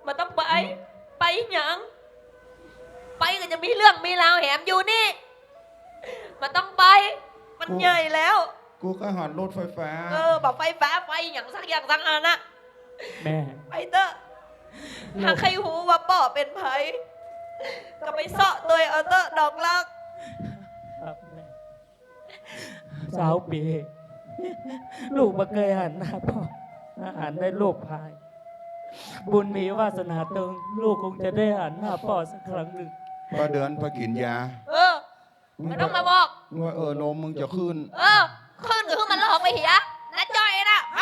มาต้องไปหยังไปก็จะมีเรื่องมีราวแหมอยู่นี่มาต้องไป มันใหญ่แล้ว กูก็หันรถไฟฟ้า บอกไฟฟ้าไฟอย่างสักอย่างสักอันนะ แม่ ไปเถอะหากใครหูว่าป่อเป็นไผก็ไปเสาะตัวเอาเถอะดอกลัก ครับแม่สาวปี ลูกมาเคยหันหน้าพ่อหันได้ลูกพาย บุญมีวาสนาตรงลูกคงจะได้หันหน้าพ่อสักครั้งหนึ่ง ก็เดือนไปกินยา ไม่ต้องมาบอก ว่านมมึงจะขึ้น ขึ้นก็คือมันหลอกไปเหียนะจอยนะไป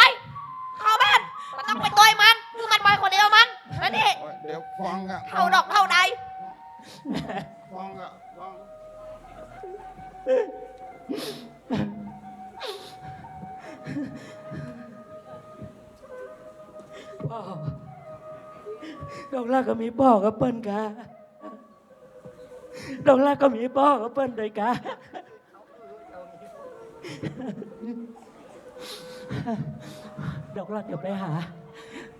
เข้าบ้านมันต้องไปต่อยมันคือมันไปคนเดียวมันนั่นนี่ เดี๋ยวฟังอะ เท่าดอกเท่าใด ฟังอะฟัง พ่อดอกลักก็มีพ่อกับเปิ้ลกาดอกลักก็มีพ่อกับเปิ้ลด้วยกาดอกลักอย่าไปหา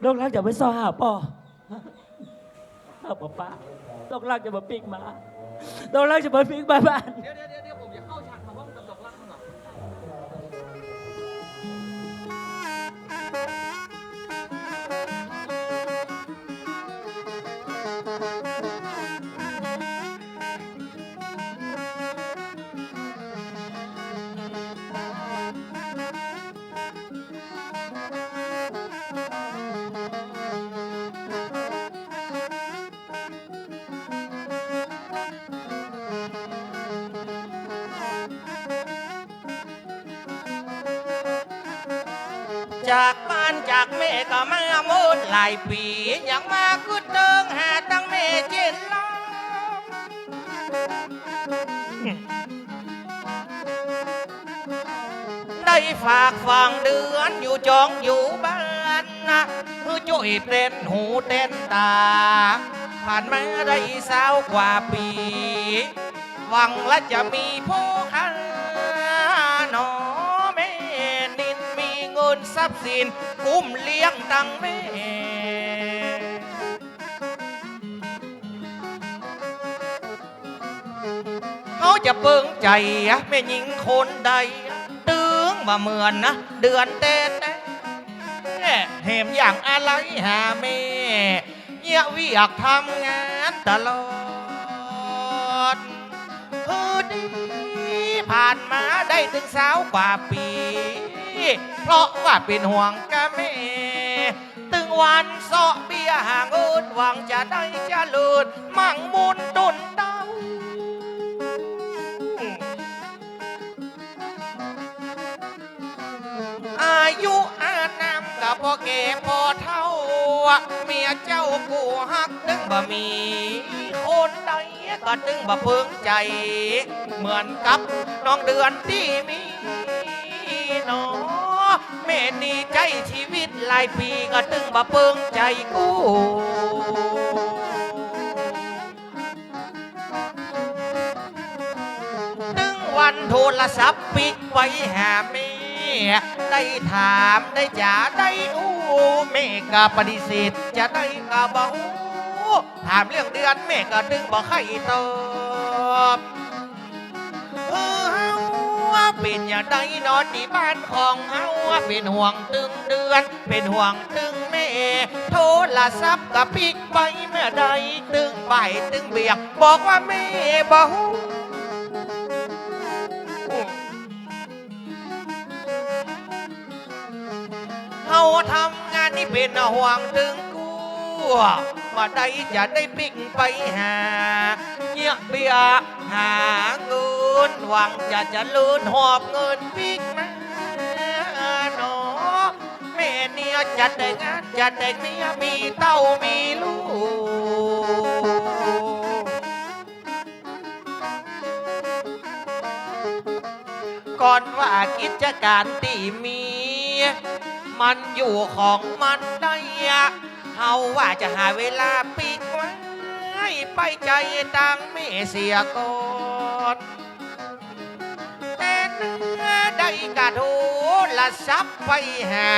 ดอกลักอย่าไปซ้อหาพ่อเอาป้าดอกลักจะมาปิกมาดอกลักจะมาปิกบ้าน เดี๋ยวผมจะเข้าฉากมาพร้อมกับดอกรักหน่อย เ จากบ้านจากแม่ก็มาหมดหลายปียังมาขึ้นเติงหาตั้งแม่เจนลาได้ฝากฟังเดือนอยู่จองอยู่บ้านนะคือจ่อยเต้นหูเต้นตาผ่านมาได้20 กว่าปีหวังและจะมีผู้ค้าหนอแม่นินมีเงินทรัพย์สินกุ้มเลี้ยงตังแม่เขาจะเปิงใจแม่หญิงคนใดตึงว่าเหมือนนะเดือนเต้นเหมอย่างอะไรหาแม่เยี่ยวิอยากทำงานตลอดดีผ่านมาได้ถึง20 กว่าปี เพราะว่าเป็นห่วงกะแม่ตึงวันเสาะเบี้ยห่างเอิดหวังจะได้จะเลิศมั่งมุนตุนเต้าอายุอานามกับพ่อแก่พ่อเท่าเมียเจ้ากูฮักตึงบ่มีคนใดก็ตึงบ่เพิ่งใจเหมือนกับน้องเดือนที่มีหนอแม่นี่ใจชีวิตหลายปีก็ตึงบ่เพิ่งใจกูตึงวันโทรศัพท์ปิดไว้หาแม่ได้ถามได้จ่าได้อู้แม่ก็ปฏิเสธจะได้ก็บ่ฮู้ถามเรื่องเดือนแม่ก็ตึงบ่ให้ตอบเป็นอย่างใดนอนที่บ้านของเฮาเป็นห่วงตึงเดือนเป็นห่วงตึงแม่โทรศัพท์กับปิกไปเมื่อใดตึงไปตึงเบียกบอกว่าแม่บ่ฮู้เฮาทำงานนี่เป็นห่วงตึงกูว่าใดจะได้ปิกไปหาเงียบเบียหาเงินหวังจะเจริญหอบเงินปิกมาหนอแม่เนี่ยจะได้งานจะได้เมียมีเต้ามีลูกก่อนว่ากิจการที่มีมันอยู่ของมันได้เฮาว่าจะหาเวลาปิกไว้ไปใจตังไม่เสียก่อนแต่เนื้อได้กระโถละซับไปหา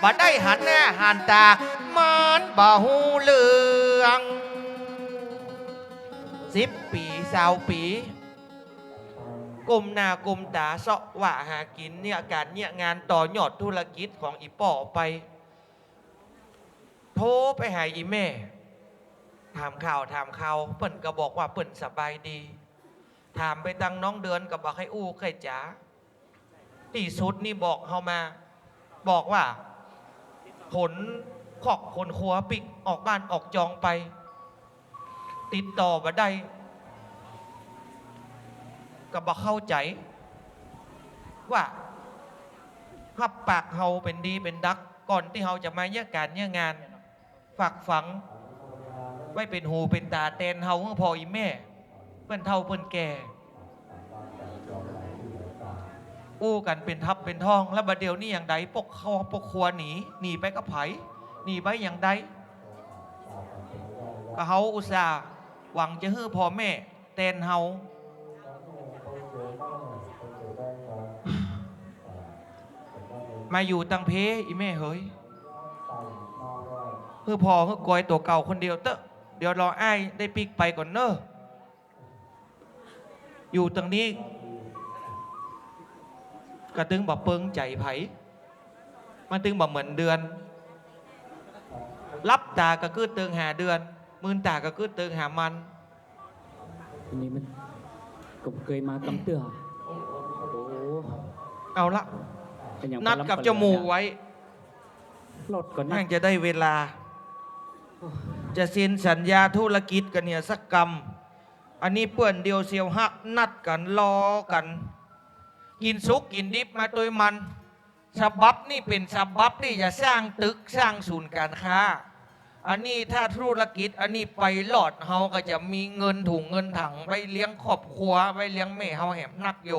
บ่ได้หันหน้าหันตามันบ่หูเรื่อง10 ปี20 ปีกลมหน้ากลมตาเสาะว่าหากินเนี่ยการเนี่ยงานต่อยอดธุรกิจของอีป่อไปโทรไปหาอีแม่ถามข่าวเปิ่นก็บอกว่าเปิ่นสบายดีถามไปตังน้องเดือนก็บอกให้อู้ใครจ๋าที่สุดนี่บอกเฮามาบอกว่าผลขอกคนครัวปิกออกบ้านออกจองไปติดต่อมาได้ก็บอกเข้าใจว่าขับปากเฮาเป็นดีเป็นดักก่อนที่เฮาจะมาเนี่ยการเนี่ยงานฝากฝังไว้เป็นหูเป็นตาแตนเฮาเมื่อพออีแม่เพื่อนเท่าเพื่อนแก่อู้กันเป็นทับเป็นทองแล้วบัดเดียวนี่อย่างใดปกครัวหนีไปกับไผหนีไปอย่างใดก็เฮาอุตส่าห์หวังจะฮื้อพ่อแม่แตนเฮามาอยู่ตังเพอีแม่เฮ้ยฮื้อพ่อฮื้อกอยตัวเก่าคนเดียวเตอะเดี๋ยวรออ้ายได้ปิกไปก่อนเนอะอยู่ตรงนี้กระตึงบอกเปิงใจไผมันตึงบอกเหมือนเดือนรับตาก็คือเติงหาเดือนมืนตาก็คือเติงหามัน อันนี้มันก็เคยมากำเตือโอ้ เอาละ เป็นอย่าง นัดกับเจ้าหมูไว้ รถก่อนนะ แม่งจะได้เวลา จะเซ็นสัญญาธุรกิจกันเนี่ยสักกรรมอันนี้เปื่อนเดียวเซียวหักนัดกันรอกันกินซุกกินดิบมาตัวมัน ฉบับนี่เป็นฉบับที่จะสร้างตึกสร้างศูนย์การค้า อันนี้ถ้าธุรกิจอันนี้ไปหลอดเฮาก็จะมีเงินถุงเงินถังไปเลี้ยงครอบครัวไปเลี้ยงแม่เฮาแหมนักโย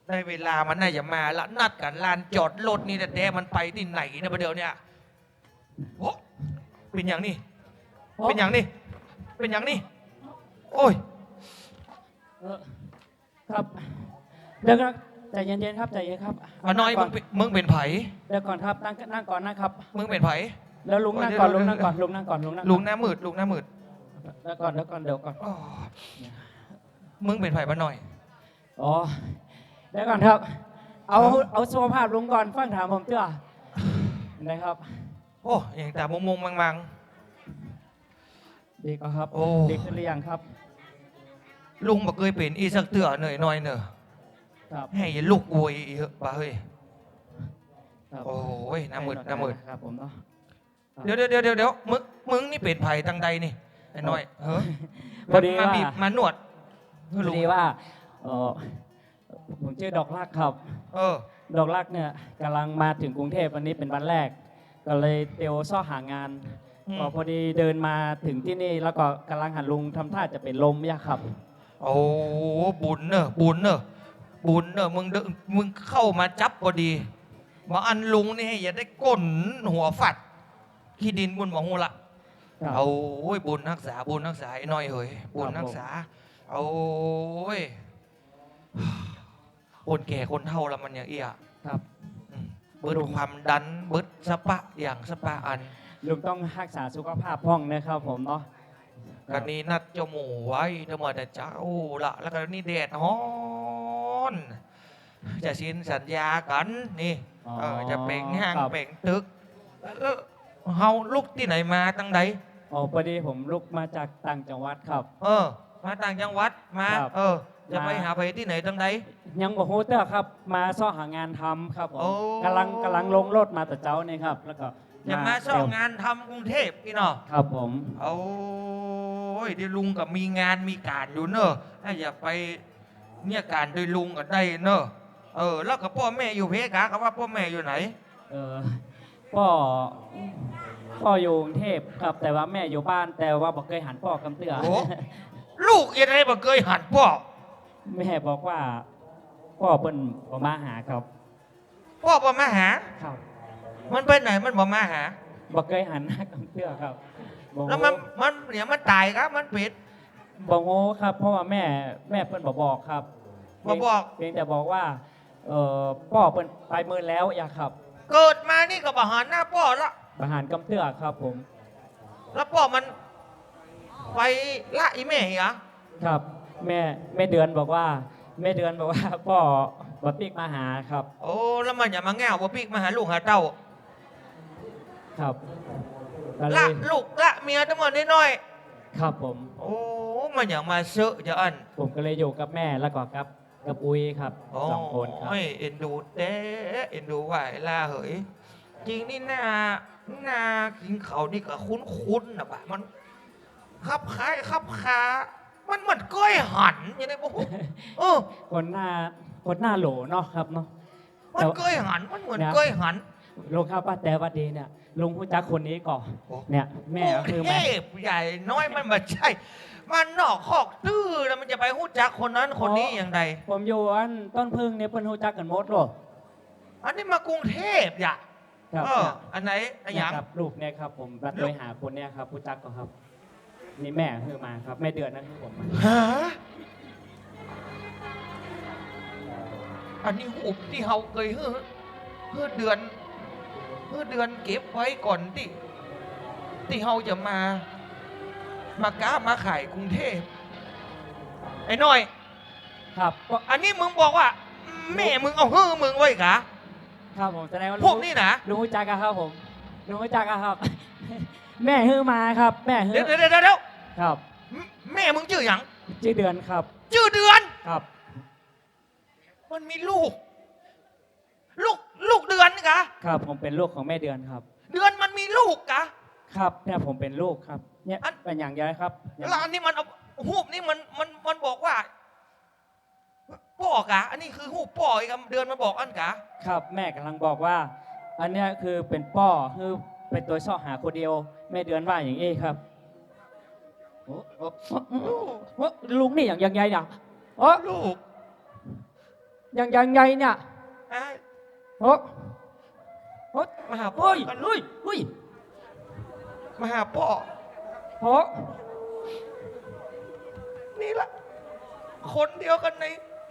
ได้เวลามันน่าจะมาละนัดกันลานจอดรถนี่แต่มันไปที่ไหนนะประเดี๋ยวเนี่ยโอ้เป็นอย่างนี้เป็นอย่างนี้เป็นอย่างนี้โอ้ย ครับเดี๋ยวครับใจเย็นๆครับใจเย็นครับ มาน้อยมึงเป็นไผ เดี๋ยวก่อนครับนั่งก่อนนะครับ มึงเป็นไผ แล้วลุงนั่งก่อนลุงนั่งก่อนลุงนั่งก่อนลุงนั่ง ลุงหน้ามืดลุงหน้ามืด เดี๋ยวก่อนเดี๋ยวก่อนอ๋อมึงเป็นไผมาหน่อย อ๋อเดี๋ยวก่อนครับ เอาสุขภาพลุงก่อนฟังถามผมเตื้อนะครับ โอ้ยังแต่มงมัง ดีก็ครับ โอ้ ดีขึ้นหรือยังครับ ลุงบอกเคยเป็นอีสักเตือหน่อยหน่อยเนอะ ครับ ให้ยลูกโวยเยอะป่ะเฮ้ย ครับ โอ้ยหน้ามืดครับผมเนาะ เดี๋ยวมึงนี่เป็นไผ่ทางใดนี่ไอ้น้อยเฮ้ย พอดี มา ว่า บีบมาหนวด พอดีว่าผมชื่อดอกลักครับ เออ ดอกลักเนี่ยกำลังมาถึงกรุงเทพวันนี้เป็นวันแรก ก็เลยเตียวซ่อหางาน ก็พอดีเดินมาถึงที่นี่แล้วก็กำลังหันลุงทำท่าจะเป็นลมยากครับ โอ้บุญเนอะมึงเข้ามาจับพอดีมาอันลุงนี่ให้อย่าได้ก้นหัวฝัดขี้ดินบุญบอกหูละ ครับ เอาโอ้ยบุญรักษาไอ้น้อยเฮ้ยบุญรักษาเอาโอ้ยคนแก่คนเฒ่าละมันอย่างเอี้ย ครับ เบิดความดันเบิดสปะอย่างสปะอัน ลุงต้องรักษาสุขภาพพ่องนะครับผมเนาะ กันนี้นัดเจ้าหมูไว้เดี๋ยวมาแต่เจ้าละแล้วก็นี่แดดฮ้อนจะสินสัญญากันนี่จะเป่งห้าง ครับ เป่งตึกเฮาลูกที่ไหนมาตั้งใด อ๋อพอดีผมลุกมาจากต่างจังหวัดครับ มาต่างจังหวัดมา ครับ จะไปหาไปที่ไหนตั้งใด ยังบอกโฮเตอร์ครับ มาซ่อหางานทำครับผ โอ้ มกำลังลงรถมาแต่เจ้านี่ครับ แล้วก็ จะมาซ่องานทำกรุงเทพพี่เนาะ ครับผม โอ้ยเดี๋ยวลุงกับมีงานมีการอยู่เนอะถ้าอย่าไปเนี่ยการโดยลุงก็ได้เนอะแล้วกับพ่อแม่อยู่เพกาครับว่าพ่อแม่อยู่ไหน เออพ่ออยู่กรุงเทพครับ แต่ว่าแม่อยู่บ้าน แต่ว่าบอกเคยหันพ่อกำเตือ โอ้ ลูกยังไงบ่เคยหันพ่อ แม่บอกว่า พ่อเปิ้นบ่มาหาครับ พ่อบ่มาหา ครับ มันไปไหนมันบ่มาหา บอกเคยหันหน้ากำเตือครับบอก แล้วมันเนี่ยมันตายครับมันผิด บอกโง่ครับ เพราะว่าแม่เปิ้นบอกครับ บ่บอก เพียงแต่บอกว่าพ่อเปิ้นไปเมินแล้วอย่าครับ เกิดมานี่ก็บ่หันหน้าพ่อละ ประหารกำเตือครับผม แล้วพ่อมันไปละอีแม่เหรอ ครับแม่เดือนบอกว่าพ่อบัปิกมาหาครับ โอ้แล้วมันอย่ามาแง่วบ่ปิกมาหาลูกหาเต้า ครับก็เล ละ ย ลูกละเมียทั้งหมดน้อย ครับผม ๆโอ้มันอย่างมาเซอะจะอัน ผมก็เลยอยู่กับแม่แล้วก็กับอุ้ยครับ โอ้ สองคนครับ ยเอ็นดูเด้เอ็นดูไหวล่าเหยจริงนี่นากินเขานี่ก็คุ้นๆนะบ่ะมันขับคล้ายขับคามันเหมือนก้อยหันอย่างไรบ่ฮู้เออ คนหน้าโหลเนาะครับเนาะ มันก้อยหันมันเหมือนก้อยหัน ลุงครับป้าแต่ว่าดีเนี่ยลุงผู้จักคนนี้ก่อน โอ้ เนี่ยแม่ก็คือ เท แม่ พใหญ่น้อยมันมาใช่ มันนอกคอกตื้อแล้วมันจะไปหู้จักคนนั้นคนนี้อย่างไร ผมอยู่อันต้นพึ่งเนี่ยเพิ่นรู้จักกันหมดหรอ อันนี้มากรุงเทพอย่ะ ครับ อันไหนอันห เนี่ ยั ย ง ครับลูกเนี่ยครับผมรัดโดยหาคนเนี่ยครับผู้จักก็ครับ นี่แม่คือมาครับแม่เดือนนั่นคือผมมา ฮะอันนี้หุบที่เฮาเคยเฮือเดือนเก็บไว้ก่อนที่เฮาจะมาก้ามาขายกรุงเทพไอ้น้อย ครับก็ อันนี้มึงบอกว่า แม่มึงเอาฮือมึงไว้กะ ครับผมแสดงว่า พวกนี้นะ ลุงรู้จักกันครับผมลุงรู้จักกันครับ แม่ฮือมาครับ แม่ฮื เดี๋ อ ยว ครับ แม่มึงชื่อหยัง ชื่อเดือนครับ ชื่อเดือน ครับ มันมีลูกเดือนกะ ครับผมเป็นลูกของแม่เดือนครับ เดือนมันมีลูกกะ ครับเนี่ยผมเป็นลูกครับ เนี่ย อัน เป็นอย่างไรครับ แล้วอันนี้มันเอาหูบนี่มันบอกว่าพ่อ กะ อันนี้คือหูป่ออีกเดือนมาบอกอันกะ ครับแม่กำลังบอกว่า อันเนี้ยคือเป็นป้อคือเป็นตัวช่อหาคนเดียวแม่เดือนว่าอย่างนี้ครับโอ้โอ้โอ้ลุงนี่อย่างไงเนี่ยโอ้ ลูก อย่างไงเนี่ย ไอ้ โอ้โอ้ มาหาพ่อ เฮ้ย กันลู เฮ้ ก ยเฮ้ย มาหาพ่อ โอ้ นี่ละคนเดียวกัน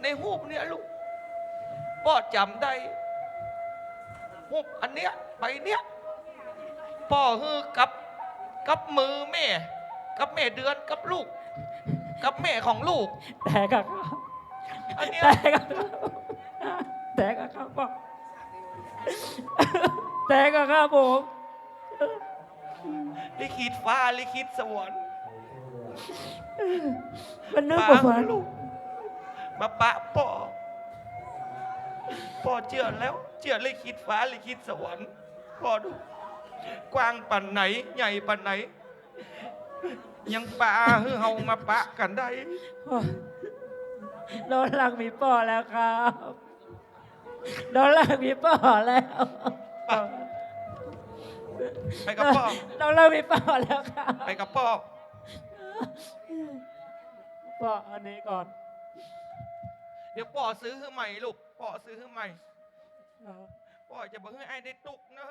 ในหูปเนี่ยลูกพ่อจำได้หูปอันเนี้ยไปเนี้ยพ่อฮือกับมือแม่ กับแม่เดือนกับลูก กับแม่ของลูก แต่ก็ อันเนี้ย แต่ก็ครับพ่อแต่ก็ครับผม ลิขิตฟ้าลิขิตสวรรค์ มันนึก ปา ว่าฝัน ลูกมาปะพ่อพ่อเชื่อแล้วเชื่อลิขิตฟ้าลิขิตสวรรค์พ่อดู กว้างปันไหน ใหญ่ปันไหน ยังปะให้เฮามาปะกันได้ โดนลักมีป่อแล้วครับโดนลักมีป่อแล้ว ไปกับพ่อ โดนลักมีป่อแล้วครับ ไปกับพ่อ ป่ออันนี้ก่อน เดี๋ยวพ่อซื้อให้ใหม่ลูกพ่อซื้อให้ใหม่พ่อจะบอกให้ไอ้ได้ตุกเนอะ